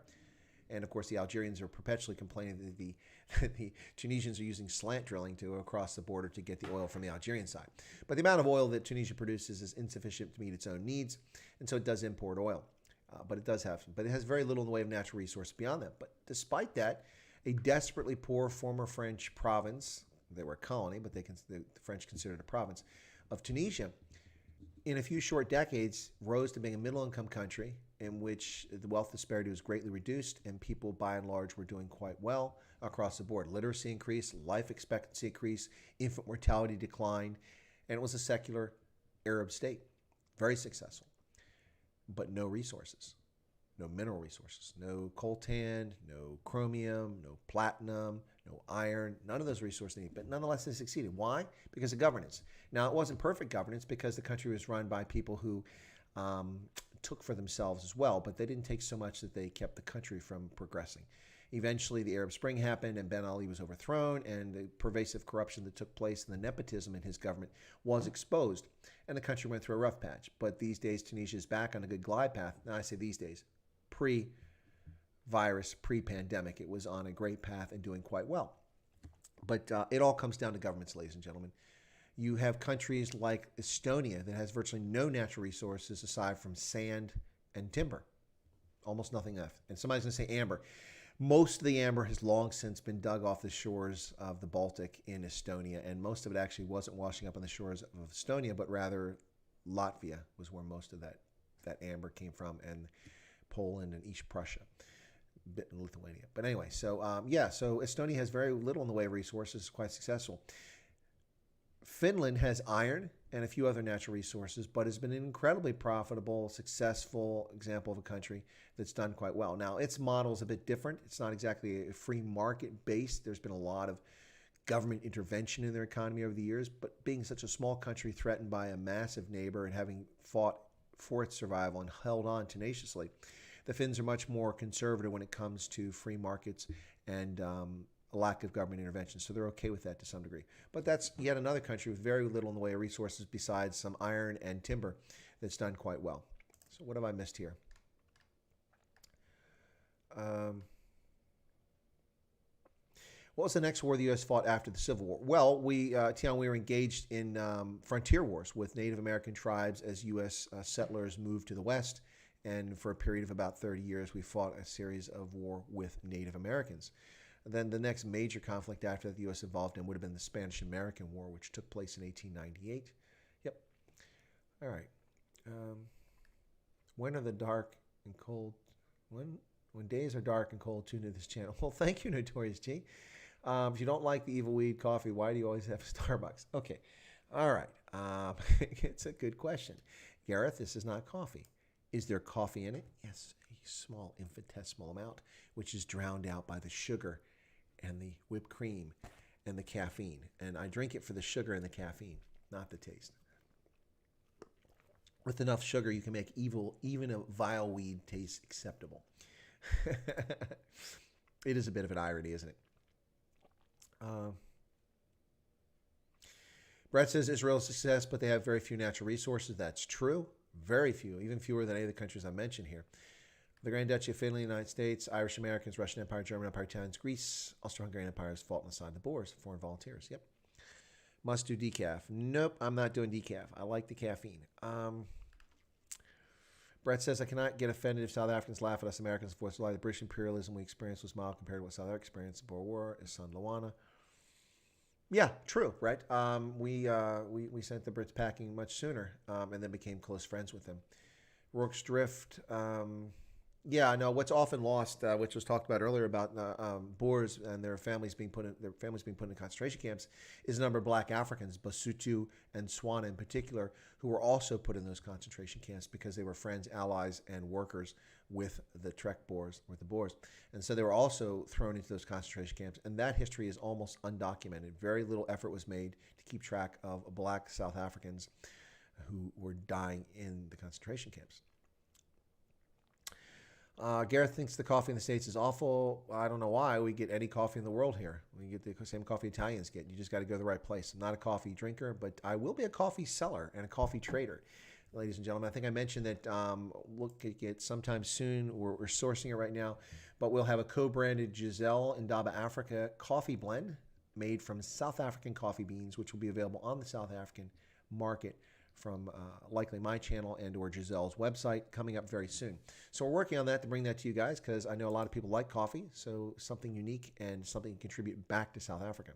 and of course the Algerians are perpetually complaining that the Tunisians are using slant drilling to go across the border to get the oil from the Algerian side. But the amount of oil that Tunisia produces is insufficient to meet its own needs, and so it does import oil. But it has very little in the way of natural resource beyond that. But despite that, a desperately poor former French province, they were a colony, but the French considered it a province, of Tunisia, in a few short decades, rose to being a middle-income country in which the wealth disparity was greatly reduced, and people, by and large, were doing quite well across the board. Literacy increased, life expectancy increased, infant mortality declined, and it was a secular Arab state. Very successful, but no resources. No mineral resources, no coltan, no chromium, no platinum, no iron, none of those resources needed. But nonetheless, they succeeded. Why? Because of governance. Now, it wasn't perfect governance because the country was run by people who took for themselves as well, but they didn't take so much that they kept the country from progressing. Eventually, the Arab Spring happened, and Ben Ali was overthrown, and the pervasive corruption that took place and the nepotism in his government was exposed, and the country went through a rough patch. But these days, Tunisia is back on a good glide path. Now, I say these days. Pre-virus, pre-pandemic, it was on a great path and doing quite well. But it all comes down to governments, ladies and gentlemen. You have countries like Estonia that has virtually no natural resources aside from sand and timber. Almost nothing left. And somebody's going to say amber. Most of the amber has long since been dug off the shores of the Baltic in Estonia, and most of it actually wasn't washing up on the shores of Estonia, but rather Latvia was where most of that amber came from, and Poland and East Prussia. bit in Lithuania. But anyway, so Estonia has very little in the way of resources, it's quite successful. Finland has iron and a few other natural resources, but has been an incredibly profitable, successful example of a country that's done quite well. Now, its model is a bit different. It's not exactly a free market based. There's been a lot of government intervention in their economy over the years, but being such a small country threatened by a massive neighbor and having fought for its survival and held on tenaciously, the Finns are much more conservative when it comes to free markets and a lack of government intervention. So they're okay with that to some degree. But that's yet another country with very little in the way of resources besides some iron and timber that's done quite well. So what have I missed here? What was the next war the U.S. fought after the Civil War? Well, Tian, we were engaged in frontier wars with Native American tribes as U.S. Settlers moved to the West. And for a period of about 30 years, we fought a series of war with Native Americans. Then the next major conflict after that the U.S. involved in would have been the Spanish-American War, which took place in 1898. Yep. All right. When are the dark and cold? When days are dark and cold, tune into this channel. Well, thank you, Notorious G. If you don't like the Evil Weed coffee, why do you always have Starbucks? Okay. All right. It's a good question. Gareth, this is not coffee. Is there coffee in it? Yes, a small infinitesimal amount, which is drowned out by the sugar and the whipped cream and the caffeine. And I drink it for the sugar and the caffeine, not the taste. With enough sugar, you can make even a vile weed taste acceptable. It is a bit of an irony, isn't it? Brett says Israel is a success, but they have very few natural resources. That's true. Very few, even fewer than any of the countries I mentioned here. The Grand Duchy of Finland, United States, Irish Americans, Russian Empire, German Empire, Italians, Greece, Austro-Hungarian Empire is fought on the side of the Boers, foreign volunteers. Yep. Must do decaf. Nope, I'm not doing decaf. I like the caffeine. Brett says, I cannot get offended if South Africans laugh at us Americans for what's like. The British imperialism we experienced was mild compared to what South Africa experienced in the Boer War. Is Son Luana. Yeah, true, right? We sent the Brits packing much sooner and then became close friends with them. Rourke's Drift. Yeah, I know what's often lost, which was talked about earlier about Boers and their families being put in concentration camps, is the number of black Africans, Basotho and Swana in particular, who were also put in those concentration camps because they were friends, allies, and workers with the Trek Boers, with the Boers. And so they were also thrown into those concentration camps. And that history is almost undocumented. Very little effort was made to keep track of black South Africans who were dying in the concentration camps. Gareth thinks the coffee in the States is awful. I don't know why. We get any coffee in the world here. We get the same coffee Italians get. You just got to go to the right place. I'm not a coffee drinker, but I will be a coffee seller and a coffee trader. Ladies and gentlemen, I think I mentioned that we'll get sometime soon. We're sourcing it right now, but we'll have a co-branded Giselle Indaba Africa coffee blend made from South African coffee beans, which will be available on the South African market from likely my channel and or Giselle's website coming up very soon. So we're working on that to bring that to you guys because I know a lot of people like coffee, so something unique and something to contribute back to South Africa.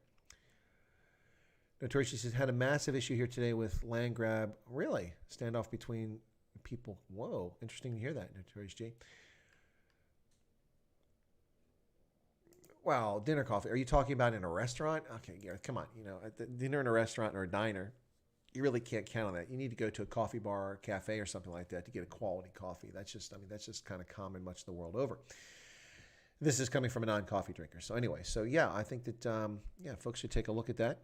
Notorious says, had a massive issue here today with land grab. Really? Standoff between people. Whoa, interesting to hear that, Notorious G. Well, dinner coffee. Are you talking about in a restaurant? Okay, Gareth, come on. You know, at the dinner in a restaurant or a diner, you really can't count on that. You need to go to a coffee bar or cafe or something like that to get a quality coffee. That's just kind of common much the world over. This is coming from a non-coffee drinker. So anyway, so yeah, I think that, folks should take a look at that.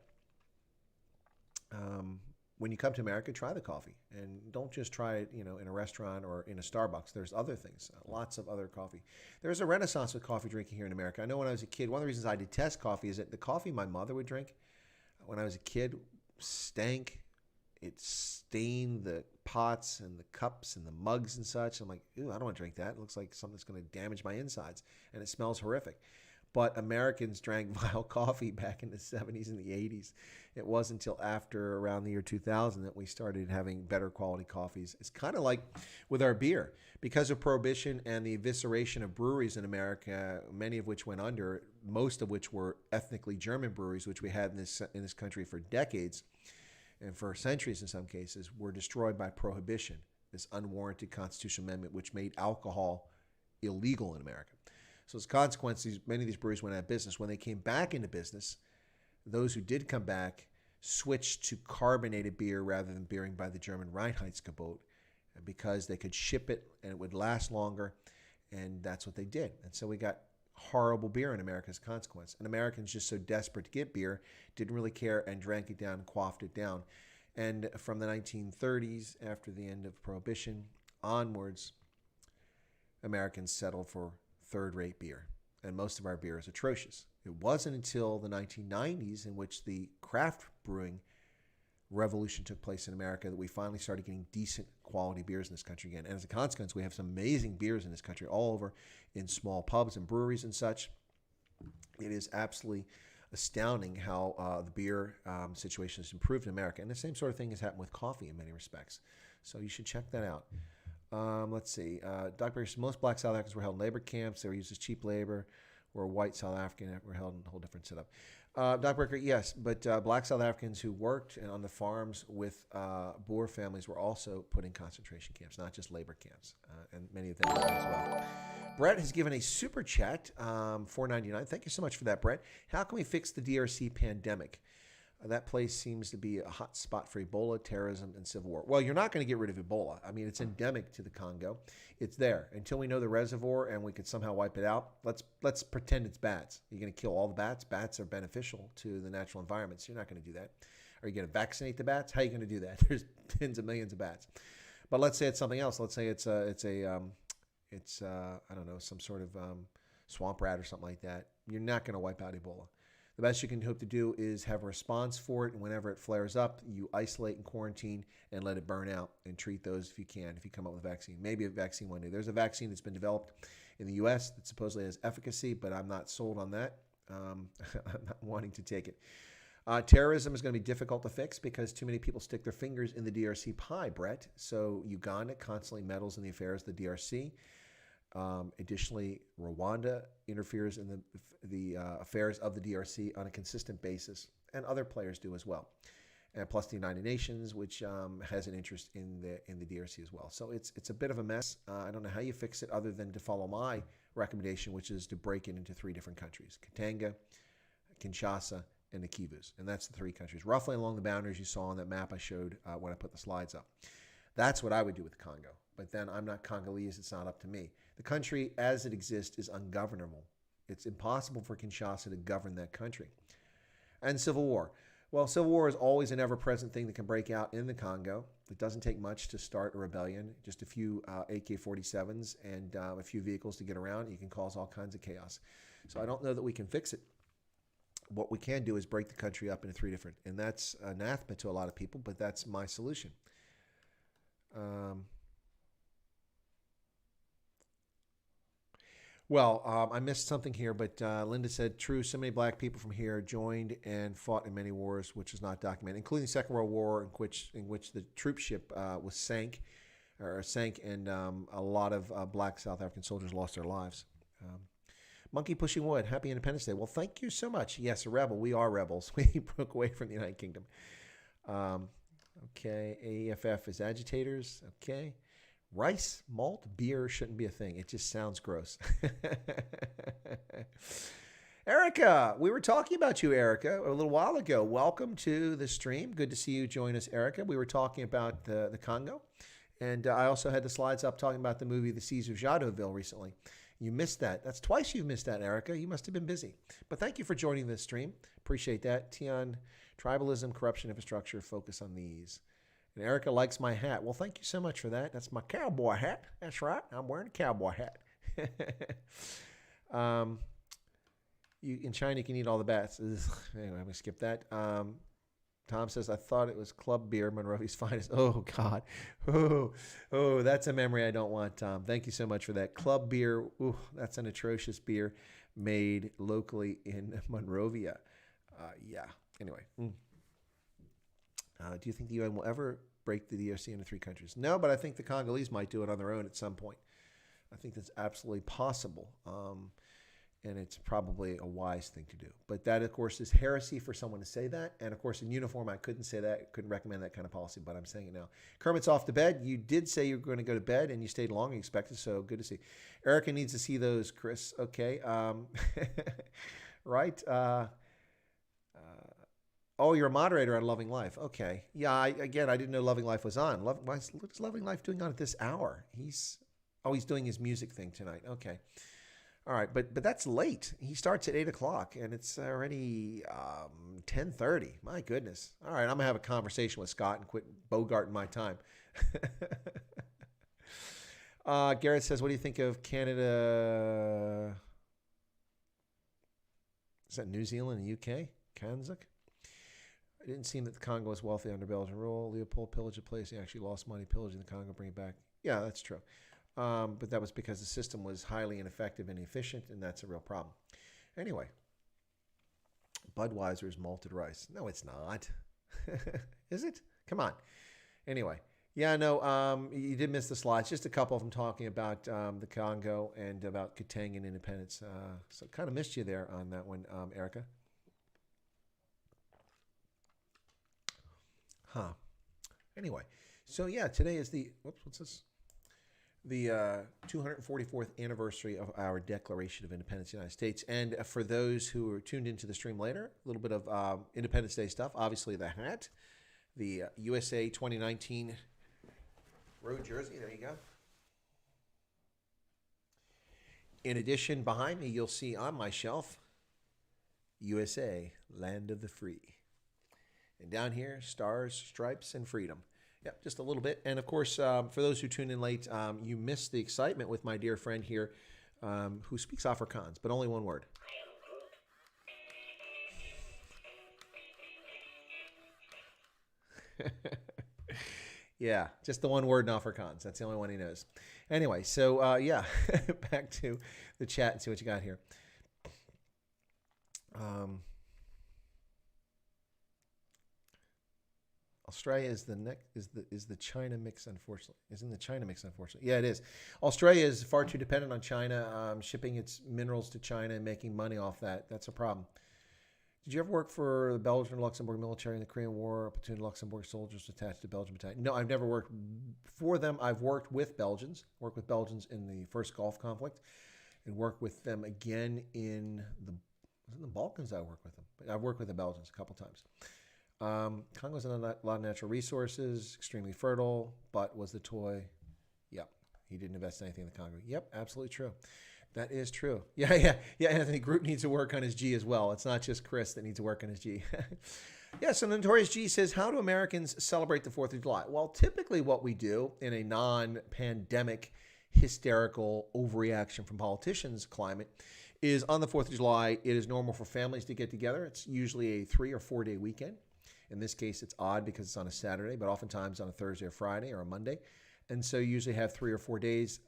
When you come to America, try the coffee. And don't just try it, in a restaurant or in a Starbucks. There's other things, lots of other coffee. There's a renaissance with coffee drinking here in America. I know when I was a kid, one of the reasons I detest coffee is that the coffee my mother would drink when I was a kid stank. It stained the pots and the cups and the mugs and such. I'm like, ew, I don't want to drink that. It looks like something that's going to damage my insides. And it smells horrific. But Americans drank vile coffee back in the 70s and the 80s. It wasn't until after around the year 2000 that we started having better quality coffees. It's kind of like with our beer. Because of Prohibition and the evisceration of breweries in America, many of which went under, most of which were ethnically German breweries, which we had in this country for decades, and for centuries in some cases, were destroyed by Prohibition, this unwarranted constitutional amendment which made alcohol illegal in America. So as a consequence, many of these breweries went out of business. When they came back into business, those who did come back switched to carbonated beer rather than beering by the German Reinheitsgebot because they could ship it and it would last longer, and that's what they did. And so we got horrible beer in America as a consequence. And Americans, just so desperate to get beer, didn't really care and drank it down and quaffed it down. And from the 1930s, after the end of Prohibition onwards, Americans settled for third-rate beer. And most of our beer is atrocious. It wasn't until the 1990s, in which the craft brewing revolution took place in America, that we finally started getting decent quality beers in this country again. And as a consequence, we have some amazing beers in this country all over in small pubs and breweries and such. It is absolutely astounding how the beer situation has improved in America. And the same sort of thing has happened with coffee in many respects. So you should check that out. Let's see. Dr. Baker says most black South Africans were held in labor camps. They were used as cheap labor, where white South African were held in a whole different setup. Dr. Baker, yes, but black South Africans who worked on the farms with Boer families were also put in concentration camps, not just labor camps, and many of them as well. Brett has given a super chat, $4.99. Thank you so much for that, Brett. How can we fix the DRC pandemic? That place seems to be a hot spot for Ebola, terrorism, and civil war. Well, you're not going to get rid of Ebola. I mean, it's endemic to the Congo. It's there. Until we know the reservoir and we could somehow wipe it out, let's pretend it's bats. You're going to kill all the bats? Bats are beneficial to the natural environment, so you're not going to do that. Are you going to vaccinate the bats? How are you going to do that? There's tens of millions of bats. But let's say it's something else. Let's say it's I don't know, some sort of swamp rat or something like that. You're not going to wipe out Ebola. The best you can hope to do is have a response for it, and whenever it flares up, you isolate and quarantine and let it burn out and treat those if you can, if you come up with a vaccine. Maybe a vaccine one day. There's a vaccine that's been developed in the U.S. that supposedly has efficacy, but I'm not sold on that. I'm not wanting to take it. Terrorism is going to be difficult to fix because too many people stick their fingers in the DRC pie, Brett. So Uganda constantly meddles in the affairs of the DRC. Additionally, Rwanda interferes in the affairs of the DRC on a consistent basis, and other players do as well. And plus the United Nations, which has an interest in the DRC as well. So it's a bit of a mess. I don't know how you fix it other than to follow my recommendation, which is to break it into 3 different countries: Katanga, Kinshasa, and the Kivus. And that's the 3 countries, roughly along the boundaries you saw on that map I showed when I put the slides up. That's what I would do with the Congo. But then I'm not Congolese. It's not up to me. The country as it exists is ungovernable. It's impossible for Kinshasa to govern that country. And civil war. Well, civil war is always an ever-present thing that can break out in the Congo. It doesn't take much to start a rebellion. Just a few AK-47s and a few vehicles to get around. You can cause all kinds of chaos. So I don't know that we can fix it. What we can do is break the country up into 3 different. And that's anathema to a lot of people, but that's my solution. I missed something here, but Linda said, true, so many black people from here joined and fought in many wars, which is not documented, including the Second World War, in which the troop ship was sank, and a lot of black South African soldiers lost their lives. Monkey Pushing Wood, happy Independence Day. Well, thank you so much. Yes, a rebel. We are rebels. We broke away from the United Kingdom. Okay, AEFF is agitators. Okay. Rice, malt, beer shouldn't be a thing. It just sounds gross. Erica, we were talking about you, Erica, a little while ago. Welcome to the stream. Good to see you join us, Erica. We were talking about the Congo. And I also had the slides up talking about the movie The Siege of Jadotville recently. You missed that. That's twice you've missed that, Erica. You must have been busy. But thank you for joining this stream. Appreciate that. Tian, tribalism, corruption, infrastructure, focus on these. And Erica likes my hat. Well, thank you so much for that. That's my cowboy hat. That's right. I'm wearing a cowboy hat. In China, you can eat all the bats. Anyway, I'm going to skip that. Tom says, I thought it was club beer, Monrovia's finest. Oh, God. Oh, that's a memory I don't want, Tom. Thank you so much for that. Club beer, ooh, that's an atrocious beer made locally in Monrovia. Yeah. Anyway. Do you think the UN will ever break the DRC into 3 countries? No, but I think the Congolese might do it on their own at some point. I think that's absolutely possible. and it's probably a wise thing to do. But that, of course, is heresy for someone to say that. And, of course, in uniform, I couldn't say that. Couldn't recommend that kind of policy, but I'm saying it now. Kermit's off to bed. You did say you were going to go to bed, and you stayed long and expected, so good to see. Erica needs to see those, Chris. Okay. Right. Oh, you're a moderator on Loving Life. Okay. Yeah, I didn't know Loving Life was on. What's Loving Life doing on at this hour? He's doing his music thing tonight. Okay. All right, but that's late. He starts at 8 o'clock, and it's already 10:30. My goodness. All right, I'm going to have a conversation with Scott and quit bogarting my time. Garrett says, what do you think of Canada? Is that New Zealand and UK? Kanzuk? It didn't seem that the Congo was wealthy under Belgian rule. Leopold pillaged the place. He actually lost money pillaging the Congo, bring it back. Yeah, that's true. But that was because the system was highly ineffective and inefficient, and that's a real problem. Anyway, Budweiser's malted rice. No, it's not. Is it? Come on. Anyway, yeah, no, you did miss the slides. Just a couple of them talking about the Congo and about Katangan independence. So kind of missed you there on that one, Erica. Huh. Anyway, so yeah, today is the, what's this? The 244th anniversary of our Declaration of Independence of the United States. And for those who are tuned into the stream later, a little bit of Independence Day stuff. Obviously, the hat, the USA 2019 road jersey. There you go. In addition, behind me, you'll see on my shelf, USA, Land of the Free. And down here, stars, stripes, and freedom. Yep, just a little bit. And of course, for those who tuned in late, you missed the excitement with my dear friend here who speaks Afrikaans, but only one word. Yeah, just the one word in Afrikaans. That's the only one he knows. Anyway, so yeah, back to the chat and see what you got here. Australia is the China mix, unfortunately. Isn't the China mix, unfortunately? Yeah, it is. Australia is far too dependent on China, shipping its minerals to China and making money off that. That's a problem. Did you ever work for the Belgian and Luxembourg military in the Korean War? A platoon of Luxembourg soldiers attached to Belgian battalion. No, I've never worked for them. I've worked with Belgians. Worked with Belgians in the first Gulf conflict, and worked with them again in the Balkans. I worked with them. But I've worked with the Belgians a couple times. Congo's a lot of natural resources, extremely fertile, but was the toy. Yep. He didn't invest in anything in the Congo. Yep, absolutely true. That is true. Yeah. Anthony Groot needs to work on his G as well. It's not just Chris that needs to work on his G. Yeah, so Notorious G says, how do Americans celebrate the 4th of July? Well, typically what we do in a non-pandemic, hysterical overreaction from politicians climate is on the 4th of July, it is normal for families to get together. It's usually a 3 or 4 day weekend. In this case, it's odd because it's on a Saturday, but oftentimes on a Thursday or Friday or a Monday. And so you usually have 3 or 4 days.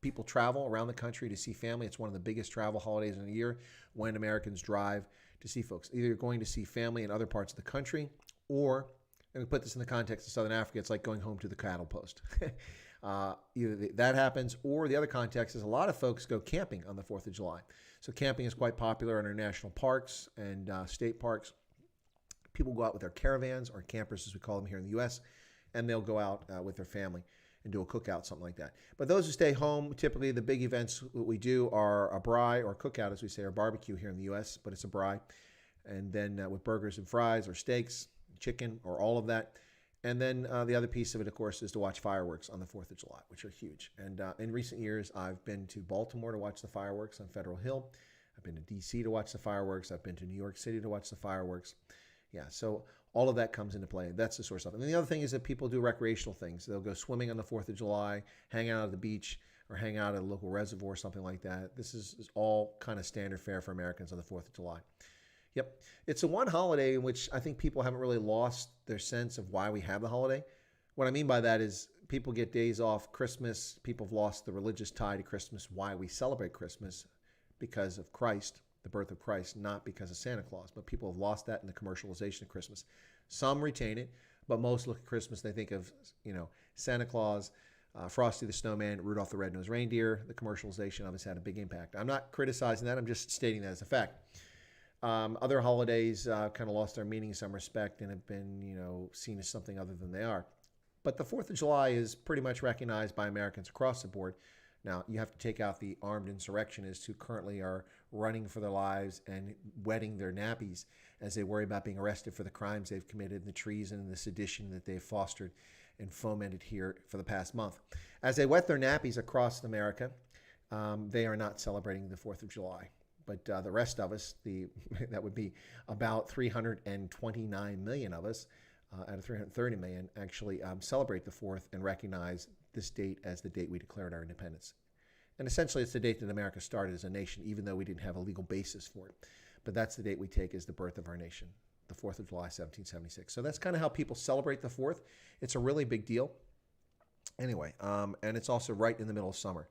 People travel around the country to see family. It's one of the biggest travel holidays in the year when Americans drive to see folks. Either you're going to see family in other parts of the country, or, and we put this in the context of Southern Africa, it's like going home to the cattle post. Either that happens, or the other context is a lot of folks go camping on the 4th of July. So camping is quite popular in our national parks and state parks. People go out with their caravans, or campers as we call them here in the U.S., and they'll go out with their family and do a cookout, something like that. But those who stay home, typically the big events that we do are a braai, or cookout as we say, or barbecue here in the U.S., but it's a braai. And then with burgers and fries, or steaks, chicken, or all of that. And then the other piece of it, of course, is to watch fireworks on the 4th of July, which are huge. And in recent years, I've been to Baltimore to watch the fireworks on Federal Hill. I've been to D.C. to watch the fireworks. I've been to New York City to watch the fireworks. Yeah, so all of that comes into play. That's the sort of stuff. And then the other thing is that people do recreational things. They'll go swimming on the 4th of July, hang out at the beach, or hang out at a local reservoir or something like that. This is all kind of standard fare for Americans on the 4th of July. Yep. It's the one holiday in which I think people haven't really lost their sense of why we have the holiday. What I mean by that is people get days off. Christmas, people have lost the religious tie to Christmas, why we celebrate Christmas, because of Christ, the birth of Christ, not because of Santa Claus. But people have lost that in the commercialization of Christmas. Some retain it, but most look at Christmas, they think of, Santa Claus, Frosty the Snowman, Rudolph the Red-Nosed Reindeer, the commercialization of has had a big impact. I'm not criticizing that. I'm just stating that as a fact. Other holidays kind of lost their meaning in some respect and have been, seen as something other than they are. But the 4th of July is pretty much recognized by Americans across the board. Now, you have to take out the armed insurrectionists who currently are running for their lives and wetting their nappies as they worry about being arrested for the crimes they've committed and the treason and the sedition that they've fostered and fomented here for the past month. As they wet their nappies across America, they are not celebrating the 4th of July. But the rest of us, that would be about 329 million of us, out of 330 million, actually celebrate the 4th and recognize this date as the date we declared our independence. And essentially, it's the date that America started as a nation, even though we didn't have a legal basis for it. But that's the date we take as the birth of our nation, the 4th of July, 1776. So that's kind of how people celebrate the 4th. It's a really big deal. Anyway, and it's also right in the middle of summer.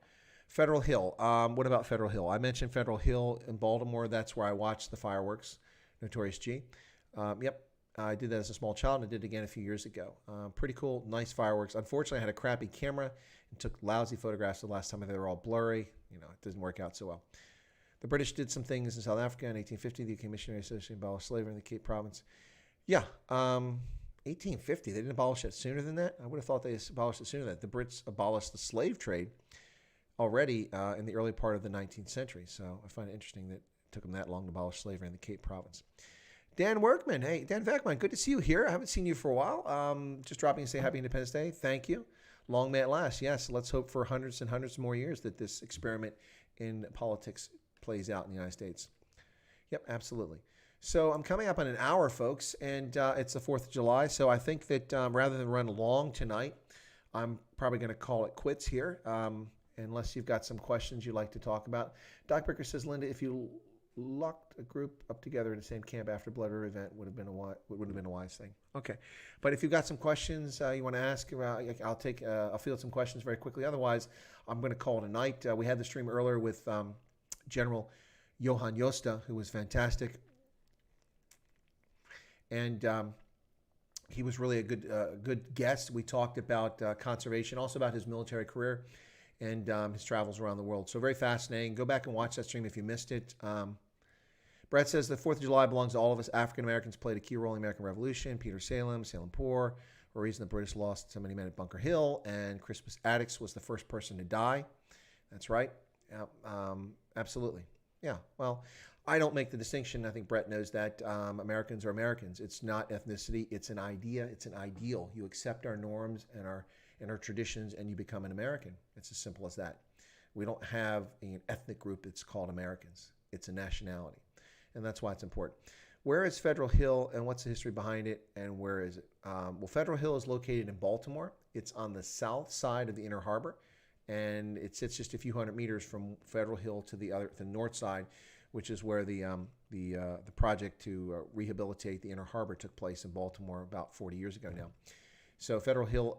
Federal Hill. What about Federal Hill? I mentioned Federal Hill in Baltimore. That's where I watched the fireworks, Notorious G. Yep, I did that as a small child, and I did it again a few years ago. Pretty cool, nice fireworks. Unfortunately, I had a crappy camera and took lousy photographs the last time. They were all blurry. It doesn't work out so well. The British did some things in South Africa in 1850. The UK Missionary Association abolished slavery in the Cape Province. Yeah, 1850. They didn't abolish it sooner than that. I would have thought they abolished it sooner than that. The Brits abolished the slave trade already in the early part of the 19th century. So I find it interesting that it took them that long to abolish slavery in the Cape Province. Dan Workman. Hey, Dan Veckman, good to see you here. I haven't seen you for a while. Just dropping and say Happy Independence Day. Thank you. Long may it last. Yes, let's hope for hundreds and hundreds more years that this experiment in politics plays out in the United States. Yep, absolutely. So I'm coming up on an hour, folks, and it's the 4th of July. So I think that rather than run long tonight, I'm probably going to call it quits here. Unless you've got some questions you'd like to talk about. Doc Bricker says, Linda, if you locked a group up together in the same camp after Blood River event, would have been a wise thing. Okay, but if you've got some questions you want to ask, I'll field some questions very quickly. Otherwise, I'm going to call it a night. We had the stream earlier with General Johan Jooste, who was fantastic, and he was really a good guest. We talked about conservation, also about his military career and his travels around the world. So very fascinating. Go back and watch that stream if you missed it. Brett says the 4th of July belongs to all of us. African Americans played a key role in the American Revolution. Peter Salem Poor, a reason the British lost so many men at Bunker Hill. And Crispus Attucks was the first person to die. That's right. Absolutely. Yeah. Well, I don't make the distinction. I think Brett knows that. Americans are Americans. It's not ethnicity. It's an idea. It's an ideal. You accept our norms and our traditions, and you become an American. It's as simple as that. We don't have an ethnic group that's called Americans. It's a nationality, and that's why it's important. Where is Federal Hill, and what's the history behind it, and where is it? Well, Federal Hill is located in Baltimore. It's on the south side of the Inner Harbor, and it sits just a few hundred meters from Federal Hill to the north side, which is where the project to rehabilitate the Inner Harbor took place in Baltimore about 40 years ago now. So Federal Hill.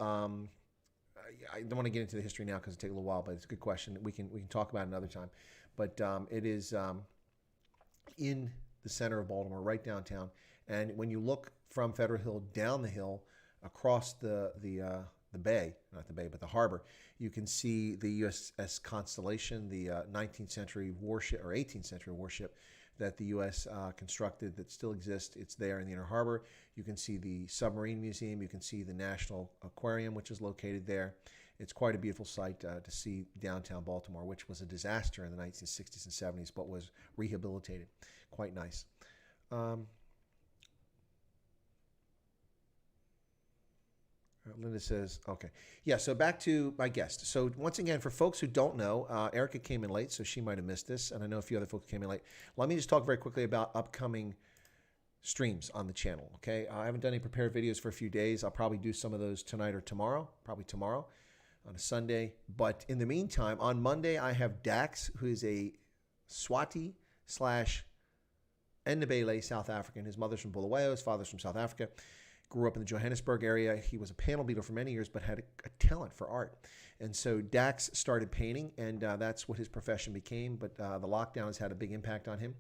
I don't want to get into the history now because it takes a little while, but it's a good question. We can talk about it another time. But it is in the center of Baltimore, right downtown. And when you look from Federal Hill down the hill across the bay, not the bay, but the harbor, you can see the USS Constellation, the 19th century warship or 18th century warship that the U.S. Constructed that still exists. It's there in the Inner Harbor. You can see the Submarine Museum. You can see the National Aquarium, which is located there. It's quite a beautiful sight to see downtown Baltimore, which was a disaster in the 1960s and 70s, but was rehabilitated. Quite nice. Linda says, okay. Yeah, so back to my guest. So once again, for folks who don't know, Erica came in late, so she might have missed this, and I know a few other folks came in late. Let me just talk very quickly about upcoming streams on the channel, okay? I haven't done any prepared videos for a few days. I'll probably do some of those tonight or tomorrow, probably tomorrow on a Sunday. But in the meantime, on Monday, I have Dax, who is a Swati/Ndebele South African. His mother's from Bulawayo, his father's from South Africa. Grew up in the Johannesburg area. He was a panel beater for many years, but had a talent for art. And so Dax started painting, and that's what his profession became. But the lockdown has had a big impact on him.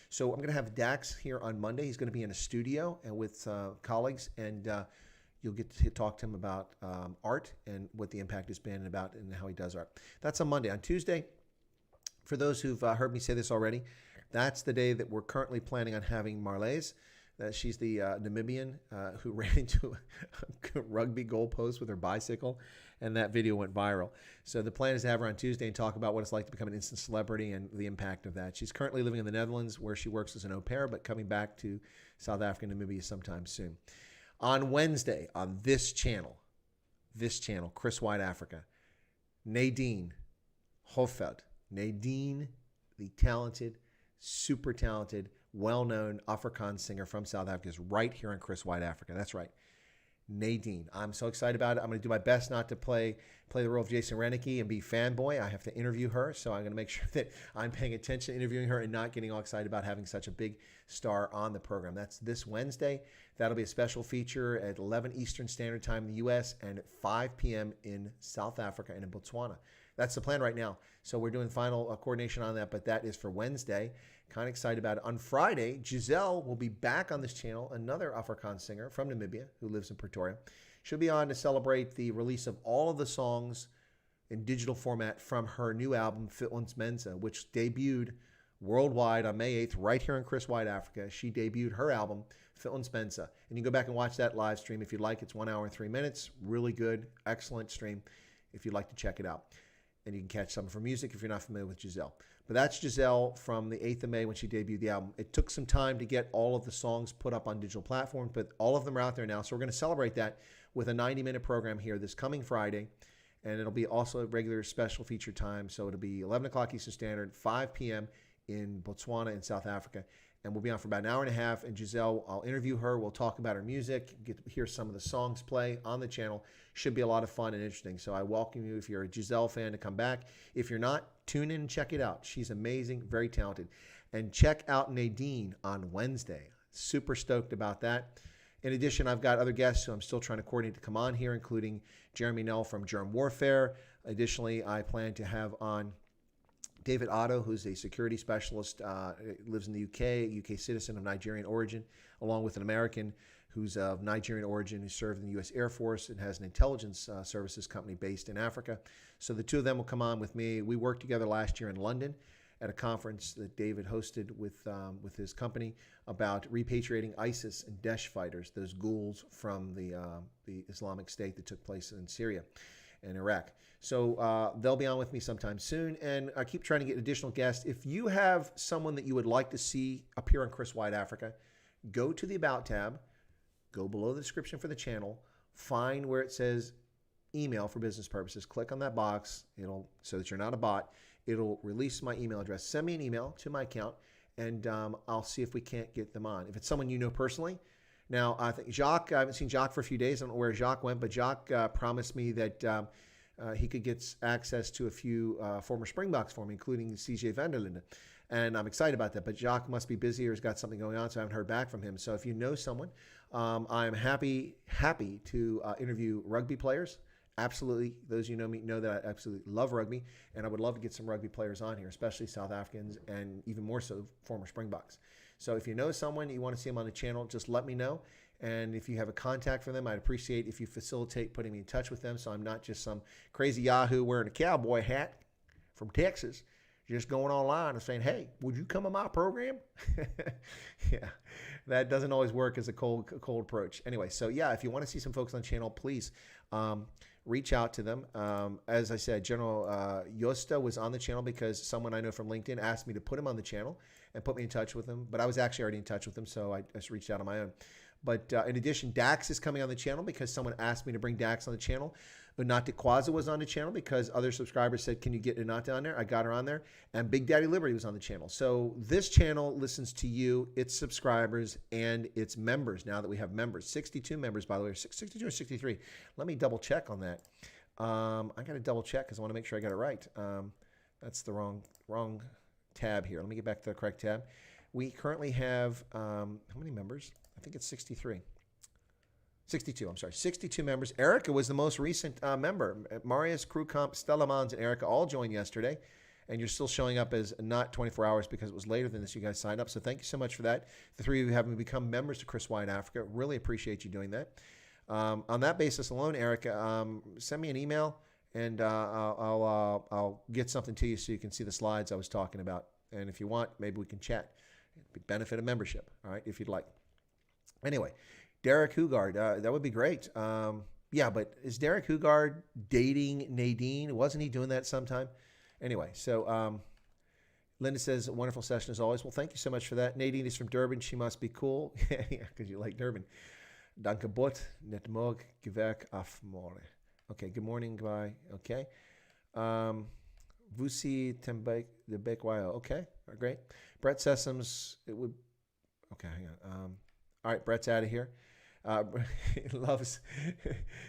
So I'm going to have Dax here on Monday. He's going to be in a studio and with colleagues, and You'll get to talk to him about art and what the impact has been about and how he does art. That's on Monday. On Tuesday, for those who've heard me say this already, that's the day that we're currently planning on having Marlaise. She's the Namibian who ran into a rugby goalpost with her bicycle, and that video went viral. So the plan is to have her on Tuesday and talk about what it's like to become an instant celebrity and the impact of that. She's currently living in the Netherlands where she works as an au pair, but coming back to South Africa and Namibia sometime soon. On Wednesday, on this channel, Chris White Africa, Nadine Hofeld. Nadine, the talented, super talented, well-known Afrikaans singer from South Africa, is right here on Chris White Africa. That's right. Nadine. I'm so excited about it. I'm going to do my best not to play the role of Jason Renicky and be fanboy. I have to interview her, so I'm going to make sure that I'm paying attention, interviewing her, and not getting all excited about having such a big star on the program. That's this Wednesday. That'll be a special feature at 11 Eastern Standard Time in the U.S. and at 5 p.m. in South Africa and in Botswana. That's the plan right now. So we're doing final coordination on that, but that is for Wednesday. Kind of excited about it. On Friday, Giselle will be back on this channel, another Afrikaans singer from Namibia who lives in Pretoria. She'll be on to celebrate the release of all of the songs in digital format from her new album, Fit Ons Mensa, which debuted worldwide on May 8th, right here in Chris White Africa. She debuted her album, Fit Ons Mensa. And you can go back and watch that live stream if you'd like. It's 1 hour and 3 minutes. Really good, excellent stream if you'd like to check it out. And you can catch some of her music if you're not familiar with Giselle. But that's Giselle from the 8th of May when she debuted the album. It took some time to get all of the songs put up on digital platforms, but all of them are out there now. So we're going to celebrate that with a 90-minute program here this coming Friday. And it'll be also a regular special feature time. So it'll be 11 o'clock Eastern Standard, 5 p.m. in Botswana and South Africa. And we'll be on for about an hour and a half. And Giselle, I'll interview her. We'll talk about her music, get to hear some of the songs play on the channel. Should be a lot of fun and interesting. So I welcome you, if you're a Giselle fan, to come back. If you're not, tune in and check it out. She's amazing, very talented. And check out Nadine on Wednesday. Super stoked about that. In addition, I've got other guests who I'm still trying to coordinate to come on here, including Jeremy Nell from Germ Warfare. Additionally, I plan to have on David Otto, who's a security specialist, lives in the UK citizen of Nigerian origin, along with an American who's of Nigerian origin, who served in the U.S. Air Force and has an intelligence services company based in Africa. So the two of them will come on with me. We worked together last year in London at a conference that David hosted with his company about repatriating ISIS and Daesh fighters, those ghouls from the Islamic State that took place in Syria and Iraq. So they'll be on with me sometime soon, and I keep trying to get additional guests. If you have someone that you would like to see appear on Chris White Africa, go to the About tab, go below the description for the channel, find where it says email for business purposes, click on that box, so that you're not a bot. It'll release my email address. Send me an email to my account, and I'll see if we can't get them on. If it's someone you know personally. Now, I think Jacques, I haven't seen Jacques for a few days. I don't know where Jacques went, but Jacques promised me that he could get access to a few former Springboks for me, including CJ Vanderlinden. And I'm excited about that. But Jacques must be busy or has got something going on, so I haven't heard back from him. So if you know someone, I'm happy to interview rugby players. Absolutely. Those you know me know that I absolutely love rugby, and I would love to get some rugby players on here, especially South Africans and even more so former Springboks. So if you know someone, you want to see them on the channel, just let me know. And if you have a contact for them, I'd appreciate if you facilitate putting me in touch with them, so I'm not just some crazy Yahoo wearing a cowboy hat from Texas, just going online and saying, hey, would you come on my program? Yeah, that doesn't always work as a cold approach. Anyway, so yeah, if you want to see some folks on the channel, please reach out to them. As I said, General Jooste was on the channel because someone I know from LinkedIn asked me to put him on the channel and put me in touch with him. But I was actually already in touch with him, so I just reached out on my own. But in addition, Dax is coming on the channel because someone asked me to bring Dax on the channel. Unate Kwaza was on the channel because other subscribers said, can you get Unate on there? I got her on there. And Big Daddy Liberty was on the channel. So this channel listens to you, its subscribers, and its members now that we have members. 62 members, by the way. 62 or 63. Let me double check on that. I got to double check because I want to make sure I got it right. That's the wrong tab here. Let me get back to the correct tab. We currently have, how many members? I think it's 63. 62, I'm sorry. 62 members. Erica was the most recent member. Marius, Crew Comp, Stella Mons, and Erica all joined yesterday. And you're still showing up as not 24 hours because it was later than this. You guys signed up. So thank you so much for that. The three of you having become members to Chris White Africa. Really appreciate you doing that. On that basis alone, Eric, send me an email and I'll get something to you so you can see the slides I was talking about. And if you want, maybe we can chat. Benefit of membership, all right, if you'd like. Anyway, Derek Hugard, that would be great. Yeah, but is Derek Hugard dating Nadine? Wasn't he doing that sometime? Anyway, so Linda says, wonderful session as always. Well, thank you so much for that. Nadine is from Durban. She must be cool. Yeah, because you like Durban. Danke bot, net morg, gewerk af morgen. Okay, good morning, goodbye. Okay. Vusi Tembek, the Bekwayo. Okay, great. Brett Sessoms, it would, okay, hang on. All right, Brett's out of here.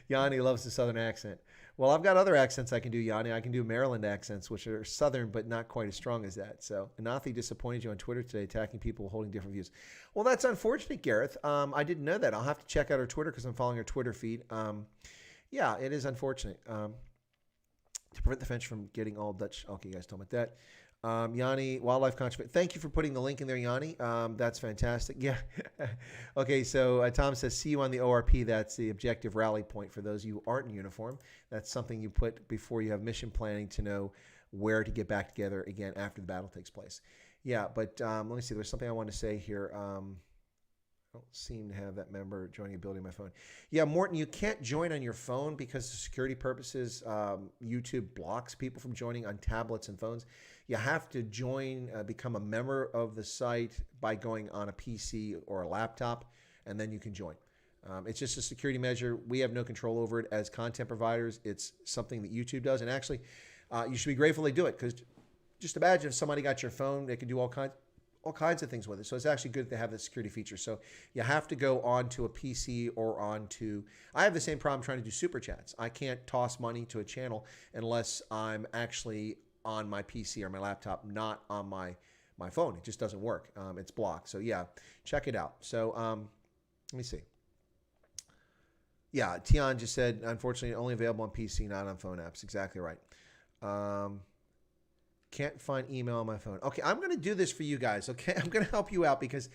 Yanni loves the Southern accent. Well, I've got other accents I can do, Yanni. I can do Maryland accents, which are Southern, but not quite as strong as that. So, Anathi disappointed you on Twitter today, attacking people holding different views. Well, that's unfortunate, Gareth. I didn't know that. I'll have to check out her Twitter because I'm following her Twitter feed. Yeah, it is unfortunate. To prevent the French from getting all Dutch. Okay, you guys told me that. Yanni, Wildlife Conservation. Thank you for putting the link in there, Yanni. That's fantastic. Yeah. Okay, so Tom says, see you on the ORP. That's the objective rally point for those of you who aren't in uniform. That's something you put before you have mission planning to know where to get back together again after the battle takes place. Yeah, but let me see. There's something I want to say here. I don't seem to have that member joining ability on my phone. Yeah, Morton, you can't join on your phone because of security purposes. YouTube blocks people from joining on tablets and phones. You have to join, become a member of the site by going on a PC or a laptop, and then you can join. It's just a security measure. We have no control over it as content providers. It's something that YouTube does. And actually, you should be grateful they do it, because just imagine if somebody got your phone, they could do all kinds of things with it. So it's actually good to have the security feature. So you have to go onto a PC or onto, I have the same problem trying to do super chats. I can't toss money to a channel unless I'm actually on my PC or my laptop, not on my phone. It just doesn't work. It's blocked. So yeah, check it out. So let me see. Yeah, Tian just said, unfortunately, only available on PC, not on phone apps. Exactly right. Can't find email on my phone. Okay, I'm going to do this for you guys, okay? I'm going to help you out because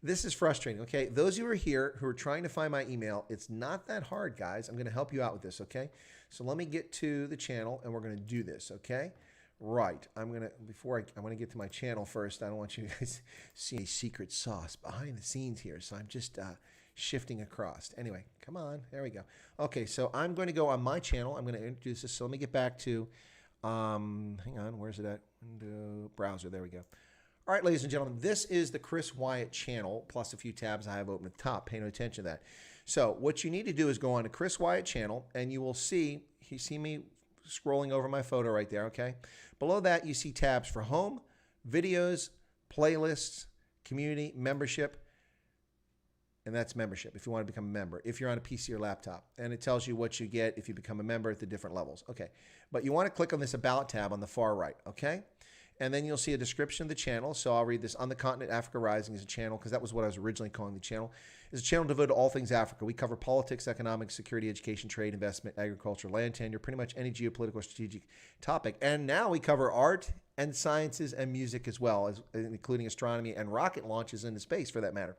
this is frustrating, okay? Those who are here who are trying to find my email, it's not that hard, guys. I'm going to help you out with this, okay? So let me get to the channel, and we're going to do this, okay? Right. I'm going to get to my channel first. I don't want you guys to see a secret sauce behind the scenes here, so I'm just shifting across. Anyway, come on. There we go. Okay, so I'm going to go on my channel. I'm going to introduce this. So let me get back to hang on, where's it at? Window, browser, there we go. All right, ladies and gentlemen, this is the Chris Wyatt channel, plus a few tabs I have open at the top. Pay no attention to that. So what you need to do is go on to Chris Wyatt channel, and you will see, you see me scrolling over my photo right there, okay? Below that, you see tabs for home, videos, playlists, community, membership, and that's membership if you want to become a member, if you're on a PC or laptop. And it tells you what you get if you become a member at the different levels. Okay, but you want to click on this About tab on the far right, okay? And then you'll see a description of the channel. So I'll read this. On the Continent, Africa Rising is a channel, because that was what I was originally calling the channel. It's a channel devoted to all things Africa. We cover politics, economics, security, education, trade, investment, agriculture, land tenure, pretty much any geopolitical or strategic topic. And now we cover art and sciences and music as well, including astronomy and rocket launches into space for that matter.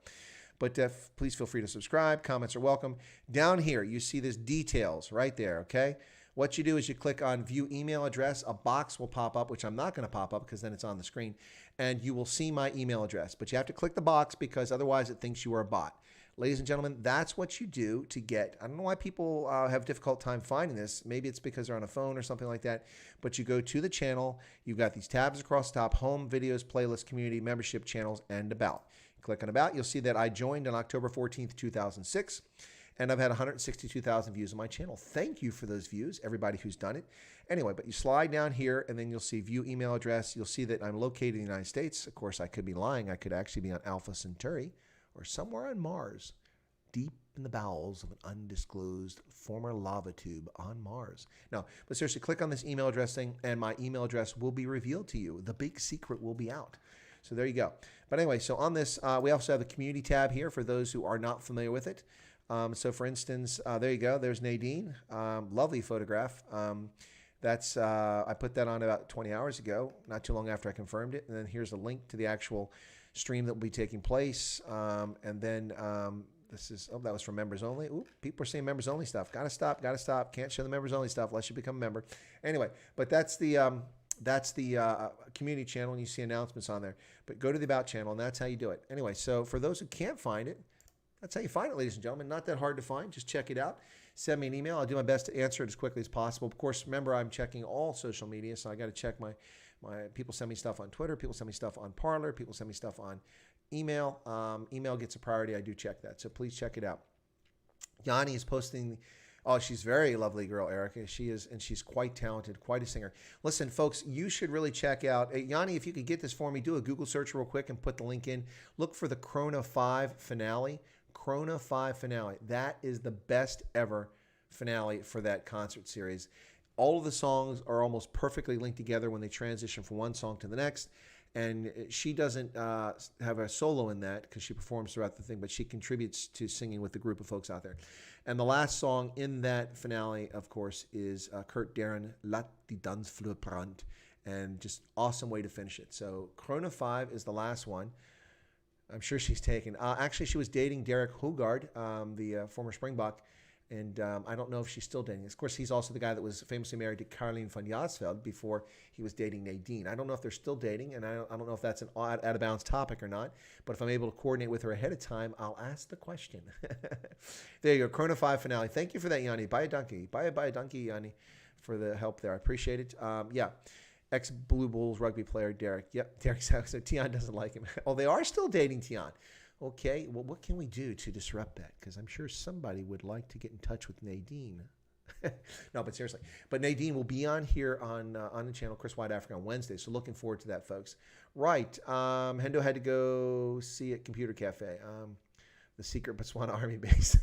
But please feel free to subscribe. Comments are welcome. Down here, you see this details right there, okay? What you do is you click on view email address. A box will pop up, which I'm not going to pop up because then it's on the screen. And you will see my email address. But you have to click the box because otherwise it thinks you are a bot. Ladies and gentlemen, that's what you do to get, I don't know why people have a difficult time finding this. Maybe it's because they're on a phone or something like that. But you go to the channel. You've got these tabs across the top: home, videos, playlists, community, membership, channels, and about. Click on About. You'll see that I joined on October 14th, 2006, and I've had 162,000 views on my channel. Thank you for those views, everybody who's done it. Anyway, but you slide down here, and then you'll see View Email Address. You'll see that I'm located in the United States. Of course, I could be lying. I could actually be on Alpha Centauri or somewhere on Mars, deep in the bowels of an undisclosed former lava tube on Mars. No, but seriously, click on this email address thing, and my email address will be revealed to you. The big secret will be out. So there you go. But anyway, so on this, we also have the community tab here for those who are not familiar with it. So for instance, there you go. There's Nadine. Lovely photograph. I put that on about 20 hours ago, not too long after I confirmed it. And then here's a link to the actual stream that will be taking place. And then that was for members only. Ooh, people are saying members only stuff. Gotta stop. Can't show the members only stuff unless you become a member. Anyway, but that's the community channel, and you see announcements on there. But go to the About channel, and that's how you do it. Anyway, so for those who can't find it, that's how you find it, ladies and gentlemen. Not that hard to find. Just check it out. Send me an email. I'll do my best to answer it as quickly as possible. Of course, remember, I'm checking all social media, so I got to check my people send me stuff on Twitter. People send me stuff on Parler. People send me stuff on email. Email gets a priority. I do check that, so please check it out. Yanni is posting. Oh, she's a very lovely girl, Erica. She is, and she's quite talented, quite a singer. Listen, folks, you should really check out. Yanni, if you could get this for me, do a Google search real quick and put the link in. Look for the Corona 5 finale. Corona 5 finale. That is the best ever finale for that concert series. All of the songs are almost perfectly linked together when they transition from one song to the next. And she doesn't have a solo in that because she performs throughout the thing, but she contributes to singing with the group of folks out there. And the last song in that finale, of course, is Kurt Darren, Laat die Dansvloer brand. And just awesome way to finish it. So Corona 5 is the last one. I'm sure she's taken. Actually, she was dating Derek Hoogaard, the former Springbok, and I don't know if she's still dating. Of course, he's also the guy that was famously married to Caroline van Jaarsveld before he was dating Nadine. I don't know if they're still dating, and I don't know if that's an out-of-bounds topic or not, but if I'm able to coordinate with her ahead of time, I'll ask the question. There you go, Corona 5 finale. Thank you for that, Yanni. Buy a donkey. Buy a donkey, Yanni, for the help there. I appreciate it. Yeah. Ex-Blue Bulls rugby player, Derek. Yep, Derek. So Tian doesn't like him. Oh, they are still dating Tian. Okay, well, what can we do to disrupt that? Because I'm sure somebody would like to get in touch with Nadine. No, but seriously. But Nadine will be on here on the channel, Chris White Africa, on Wednesday. So looking forward to that, folks. Right. Hendo had to go see at Computer Cafe. The secret Botswana Army base.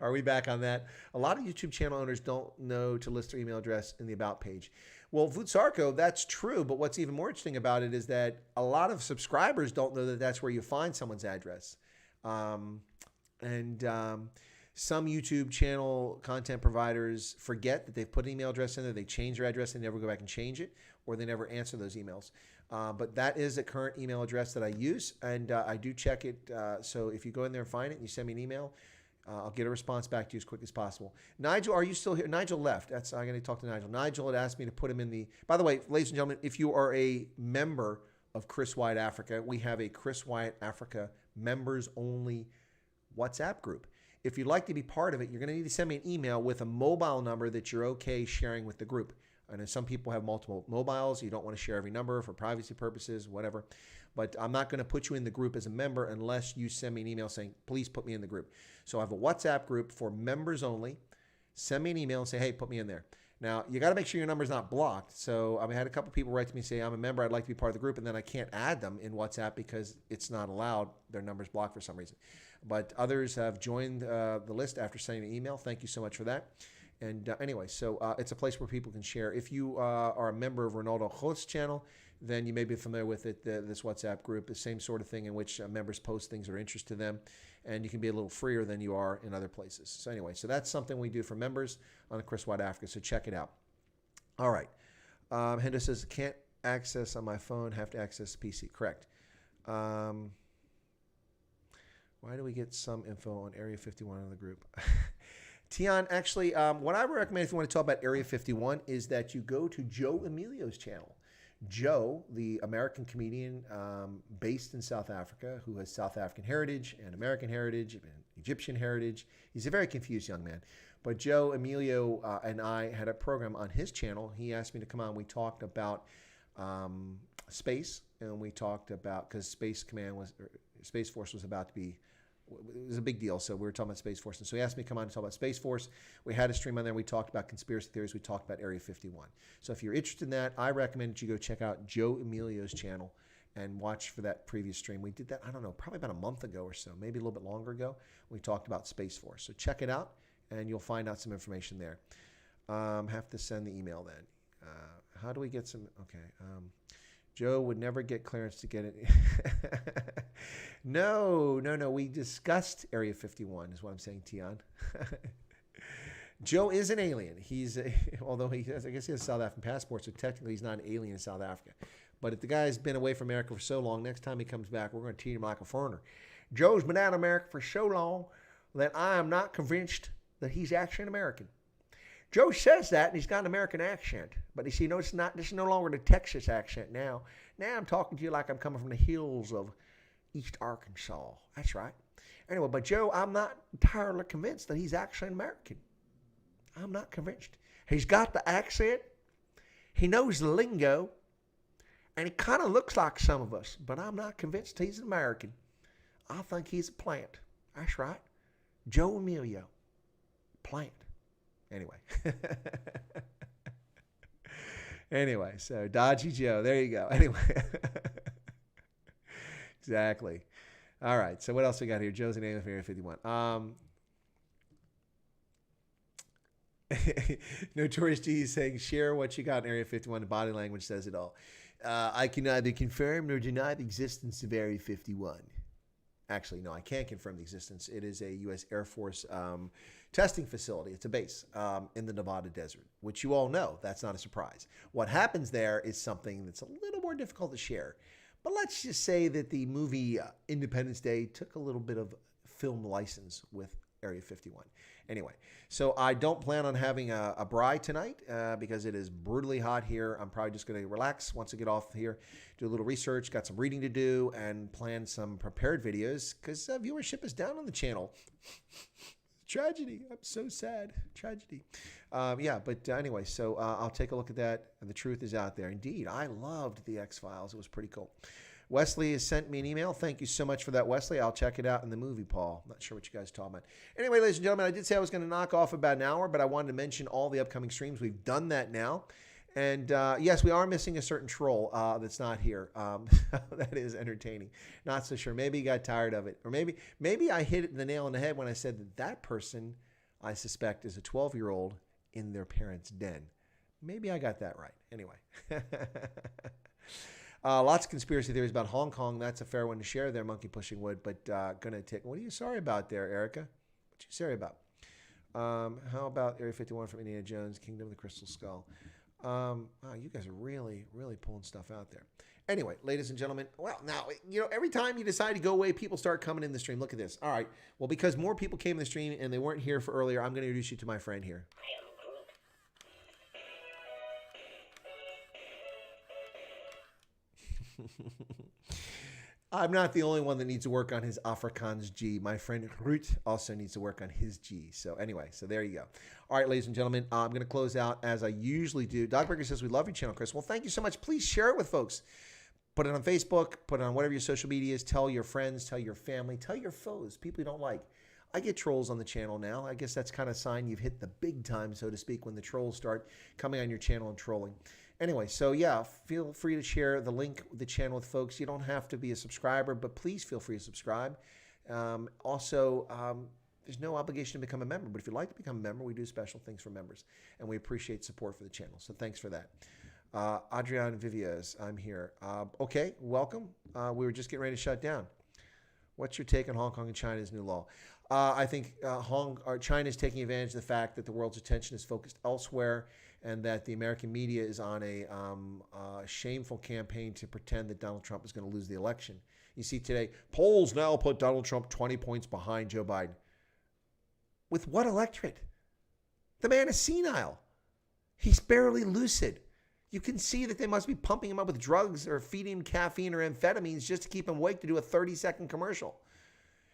Are we back on that? A lot of YouTube channel owners don't know to list their email address in the About page. Well, Vutsarko, that's true, but what's even more interesting about it is that a lot of subscribers don't know that that's where you find someone's address. Some YouTube channel content providers forget that they've put an email address in there, they change their address, they never go back and change it, or they never answer those emails. But that is a current email address that I use, and I do check it. So if you go in there and find it and you send me an email, I'll get a response back to you as quickly as possible. Nigel, are you still here? Nigel left. I'm going to talk to Nigel. Nigel had asked me to put him in the... By the way, ladies and gentlemen, if you are a member of Chris Wyatt Africa, we have a Chris Wyatt Africa members-only WhatsApp group. If you'd like to be part of it, you're going to need to send me an email with a mobile number that you're okay sharing with the group. I know some people have multiple mobiles. You don't want to share every number for privacy purposes, whatever. But I'm not going to put you in the group as a member unless you send me an email saying, please put me in the group. So I have a WhatsApp group for members only. Send me an email and say, hey, put me in there. Now, you got to make sure your number's not blocked. So I had a couple people write to me and say, I'm a member, I'd like to be part of the group, and then I can't add them in WhatsApp because it's not allowed. Their number's blocked for some reason. But others have joined the list after sending an email. Thank you so much for that. And anyway, so it's a place where people can share. If you are a member of Ronaldo Host's channel, then you may be familiar with it, this WhatsApp group, the same sort of thing in which members post things that are interest to them, and you can be a little freer than you are in other places. So anyway, so that's something we do for members on the Chris White Africa, so check it out. All right. Hendo says, can't access on my phone, have to access PC. Correct. Why do we get some info on Area 51 in the group? Tian, actually, what I would recommend if you want to talk about Area 51 is that you go to Joe Emilio's channel. Joe, the American comedian based in South Africa, who has South African heritage and American heritage and Egyptian heritage. He's a very confused young man. But Joe Emilio and I had a program on his channel. He asked me to come on. We talked about space, and we talked about, because Space Force was about to be, it was a big deal, so we were talking about Space Force. And so he asked me to come on and talk about Space Force. We had a stream on there. We talked about conspiracy theories. We talked about Area 51. So if you're interested in that, I recommend that you go check out Joe Emilio's channel and watch for that previous stream. We did that, I don't know, probably about a month ago or so, maybe a little bit longer ago. We talked about Space Force. So check it out, and you'll find out some information there. Have to send the email then. How do we get some? Okay. Joe would never get clearance to get it. No. We discussed Area 51 is what I'm saying, Tian. Joe is an alien. Although he has, I guess he has a South African passport, so technically he's not an alien in South Africa. But if the guy's been away from America for so long, next time he comes back, we're going to treat him like a foreigner. Joe's been out of America for so long that I am not convinced that he's actually an American. Joe says that, and he's got an American accent. But you see, no, it's not. This is no longer the Texas accent now. Now I'm talking to you like I'm coming from the hills of East Arkansas. That's right. Anyway, but Joe, I'm not entirely convinced that he's actually an American. I'm not convinced. He's got the accent. He knows the lingo. And he kind of looks like some of us. But I'm not convinced he's an American. I think he's a plant. That's right. Joe Emilio. Plant. Anyway. Anyway, so Dodgy Joe. There you go. Anyway. Exactly. All right. So what else we got here? Joe's in Area 51. Notorious G is saying, share what you got in Area 51. The body language says it all. I can neither confirm nor deny the existence of Area 51. Actually, no, I can't confirm the existence. It is a U.S. Air Force testing facility. It's a base in the Nevada desert, which you all know. That's not a surprise. What happens there is something that's a little more difficult to share. But let's just say that the movie Independence Day took a little bit of film license with Area 51. Anyway, so I don't plan on having a braai tonight because it is brutally hot here. I'm probably just going to relax once I get off here, do a little research, got some reading to do, and plan some prepared videos because viewership is down on the channel. Tragedy. I'm so sad. Tragedy. But anyway, so I'll take a look at that, and the truth is out there. Indeed, I loved the X-Files. It was pretty cool. Wesley has sent me an email. Thank you so much for that, Wesley. I'll check it out in the movie, Paul. Not sure what you guys talking about. Anyway, ladies and gentlemen, I did say I was going to knock off about an hour, but I wanted to mention all the upcoming streams. We've done that now. And yes, we are missing a certain troll that's not here. That is entertaining. Not so sure. Maybe he got tired of it. Or maybe I hit the nail on the head when I said that person, I suspect, is a 12-year-old in their parents' den. Maybe I got that right. Anyway. Lots of conspiracy theories about Hong Kong. That's a fair one to share there, Monkey Pushing Wood. But gonna take. What are you sorry about there, Erica? What you sorry about? How about Area 51 from Indiana Jones, Kingdom of the Crystal Skull? Wow, you guys are really, really pulling stuff out there. Anyway, ladies and gentlemen, well, now, every time you decide to go away, people start coming in the stream. Look at this. All right. Well, because more people came in the stream and they weren't here for earlier, I'm going to introduce you to my friend here. I'm not the only one that needs to work on his Afrikaans G. My friend Ruud also needs to work on his G. So anyway, so there you go. All right, ladies and gentlemen, I'm going to close out as I usually do. Dogburger says, we love your channel, Chris. Well, thank you so much. Please share it with folks. Put it on Facebook. Put it on whatever your social media is. Tell your friends. Tell your family. Tell your foes. People you don't like. I get trolls on the channel now. I guess that's kind of a sign you've hit the big time, so to speak, when the trolls start coming on your channel and trolling. Anyway, so yeah, feel free to share the link, the channel with folks. You don't have to be a subscriber, but please feel free to subscribe. Also, there's no obligation to become a member, but if you'd like to become a member, we do special things for members, and we appreciate support for the channel. So thanks for that. Adrian Viviers, I'm here. Okay, welcome. We were just getting ready to shut down. What's your take on Hong Kong and China's new law? I think China is taking advantage of the fact that the world's attention is focused elsewhere and that the American media is on a shameful campaign to pretend that Donald Trump is going to lose the election. You see today, polls now put Donald Trump 20 points behind Joe Biden. With what electorate? The man is senile. He's barely lucid. You can see that they must be pumping him up with drugs or feeding him caffeine or amphetamines just to keep him awake to do a 30-second commercial.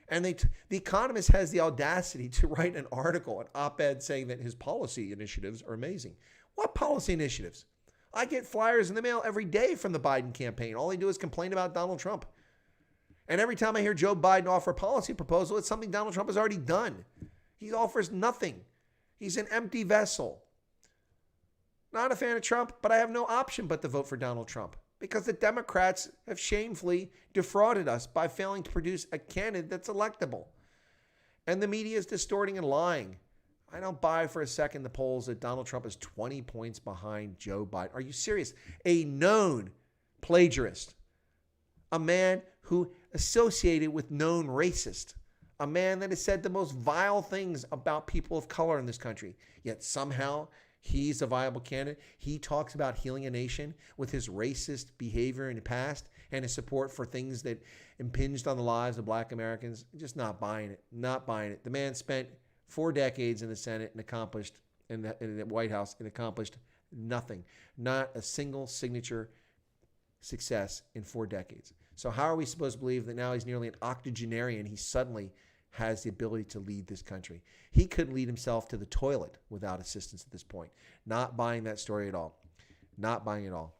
And The Economist has the audacity to write an article, an op-ed, saying that his policy initiatives are amazing. What policy initiatives? I get flyers in the mail every day from the Biden campaign. All they do is complain about Donald Trump. And every time I hear Joe Biden offer a policy proposal, it's something Donald Trump has already done. He offers nothing. He's an empty vessel. Not a fan of Trump, but I have no option but to vote for Donald Trump because the Democrats have shamefully defrauded us by failing to produce a candidate that's electable. And the media is distorting and lying. I don't buy for a second the polls that Donald Trump is 20 points behind Joe Biden. Are you serious? A known plagiarist. A man who associated with known racist. A man that has said the most vile things about people of color in this country. Yet somehow he's a viable candidate. He talks about healing a nation with his racist behavior in the past, and his support for things that impinged on the lives of black Americans. Just not buying it. Not buying it. The man spent 4 decades in the Senate and accomplished, in the White House, and accomplished nothing. Not a single signature success in 4 decades. So how are we supposed to believe that now he's nearly an octogenarian, he suddenly has the ability to lead this country? He couldn't lead himself to the toilet without assistance at this point. Not buying that story at all. Not buying it all.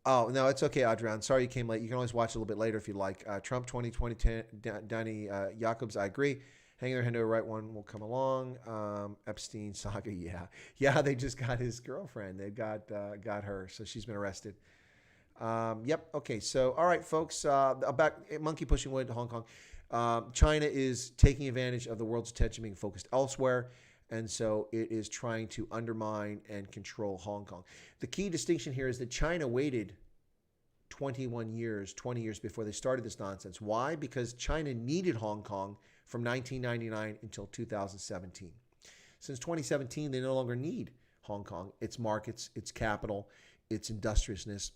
Oh, no, it's okay, Adrian. Sorry you came late. You can always watch a little bit later if you'd like. Trump 2020, Danny Jacobs, I agree. Hanging their head to the right one will come along. Epstein saga, yeah. Yeah, they just got his girlfriend. They got her, so she's been arrested. Yep, okay. So, all right, folks, about monkey pushing wood to Hong Kong. China is taking advantage of the world's attention being focused elsewhere, and so it is trying to undermine and control Hong Kong. The key distinction here is that China waited 20 years before they started this nonsense. Why? Because China needed Hong Kong from 1999 until 2017. Since 2017, they no longer need Hong Kong, its markets, its capital, its industriousness.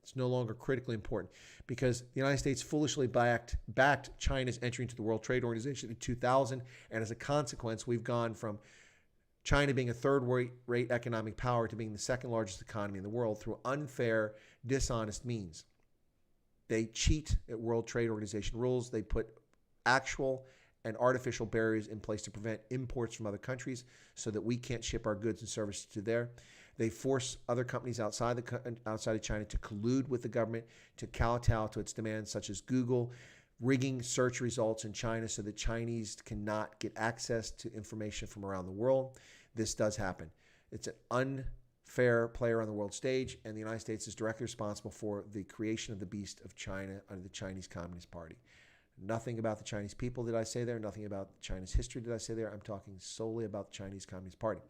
It's no longer critically important because the United States foolishly backed China's entry into the World Trade Organization in 2000. And as a consequence, we've gone from China being a third-rate economic power to being the second largest economy in the world through unfair, dishonest means. They cheat at World Trade Organization rules. They put actual and artificial barriers in place to prevent imports from other countries so that we can't ship our goods and services to there. They force other companies outside of China to collude with the government to kowtow to its demands, such as Google rigging search results in China so that Chinese cannot get access to information from around the world. This does happen. It's an unfair player on the world stage, and the United States is directly responsible for the creation of the beast of China under the Chinese Communist Party. Nothing about the Chinese people did I say there. Nothing about China's history did I say there. I'm talking solely about the Chinese Communist Party.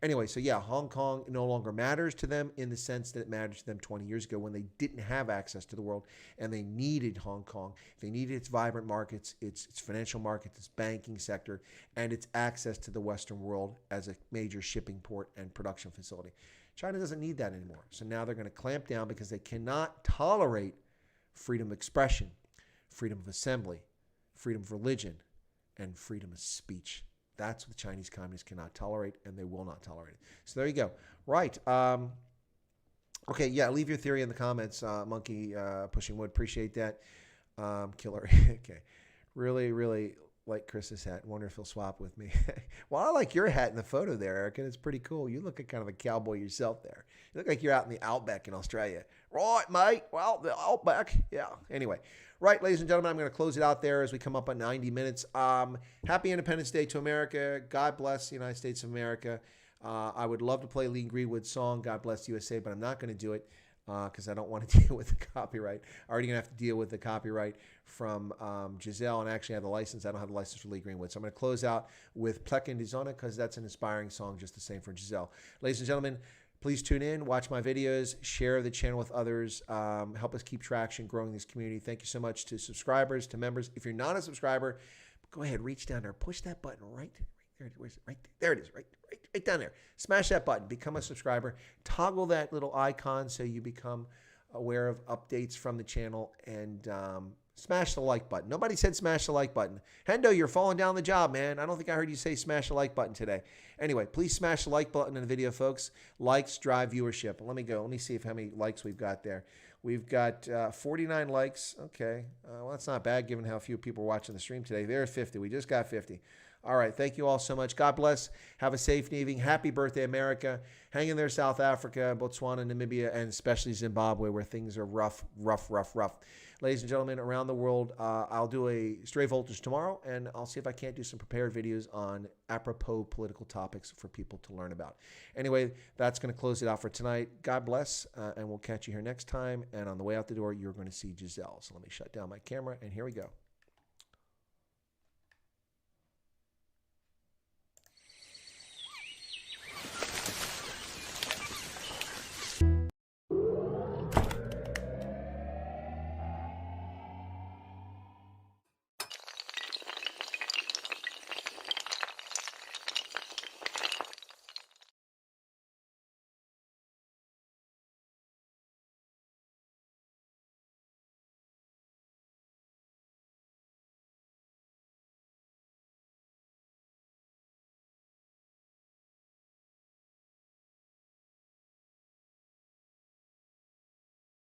Anyway, so yeah, Hong Kong no longer matters to them in the sense that it mattered to them 20 years ago when they didn't have access to the world and they needed Hong Kong. They needed its vibrant markets, its financial markets, its banking sector, and its access to the Western world as a major shipping port and production facility. China doesn't need that anymore. So now they're going to clamp down because they cannot tolerate freedom of expression, freedom of assembly, freedom of religion, and freedom of speech. That's what the Chinese communists cannot tolerate, and they will not tolerate it. So there you go. Right. Okay, yeah, leave your theory in the comments, Monkey Pushing Wood. Appreciate that. Killer. Okay. Really, really like Chris's hat. Wonder if he'll swap with me. Well, I like your hat in the photo there, Eric, and it's pretty cool. You look like kind of a cowboy yourself there. You look like you're out in the outback in Australia. Right, mate. Well, the outback. Yeah. Anyway. Right, ladies and gentlemen, I'm going to close it out there as we come up on 90 minutes. Happy Independence Day to America. God bless the United States of America. I would love to play Lee Greenwood's song, God Bless USA, but I'm not going to do it because I don't want to deal with the copyright. I'm already going to have to deal with the copyright from Giselle, and I actually have the license. I don't have the license for Lee Greenwood. So I'm going to close out with Plek in die Sonne because that's an inspiring song just the same for Giselle. Ladies and gentlemen, please tune in, watch my videos, share the channel with others, help us keep traction, growing this community. Thank you so much to subscribers, to members. If you're not a subscriber, go ahead, reach down there, push that button right there. Where's it? Right there it is, right down there. Smash that button, become a subscriber, toggle that little icon so you become aware of updates from the channel, and smash the like button. Nobody said smash the like button. Hendo, you're falling down the job, man. I don't think I heard you say smash the like button today. Anyway, please smash the like button in the video, folks. Likes drive viewership. Let me go. Let me see how many likes we've got there. We've got 49 likes. Okay. Well, that's not bad given how few people are watching the stream today. There's 50. We just got 50. All right. Thank you all so much. God bless. Have a safe evening. Happy birthday, America. Hang in there, South Africa, Botswana, Namibia, and especially Zimbabwe, where things are rough. Ladies and gentlemen, around the world, I'll do a Stray Voltage tomorrow, and I'll see if I can't do some prepared videos on apropos political topics for people to learn about. Anyway, that's going to close it out for tonight. God bless, and we'll catch you here next time. And on the way out the door, you're going to see Giselle. So let me shut down my camera, and here we go.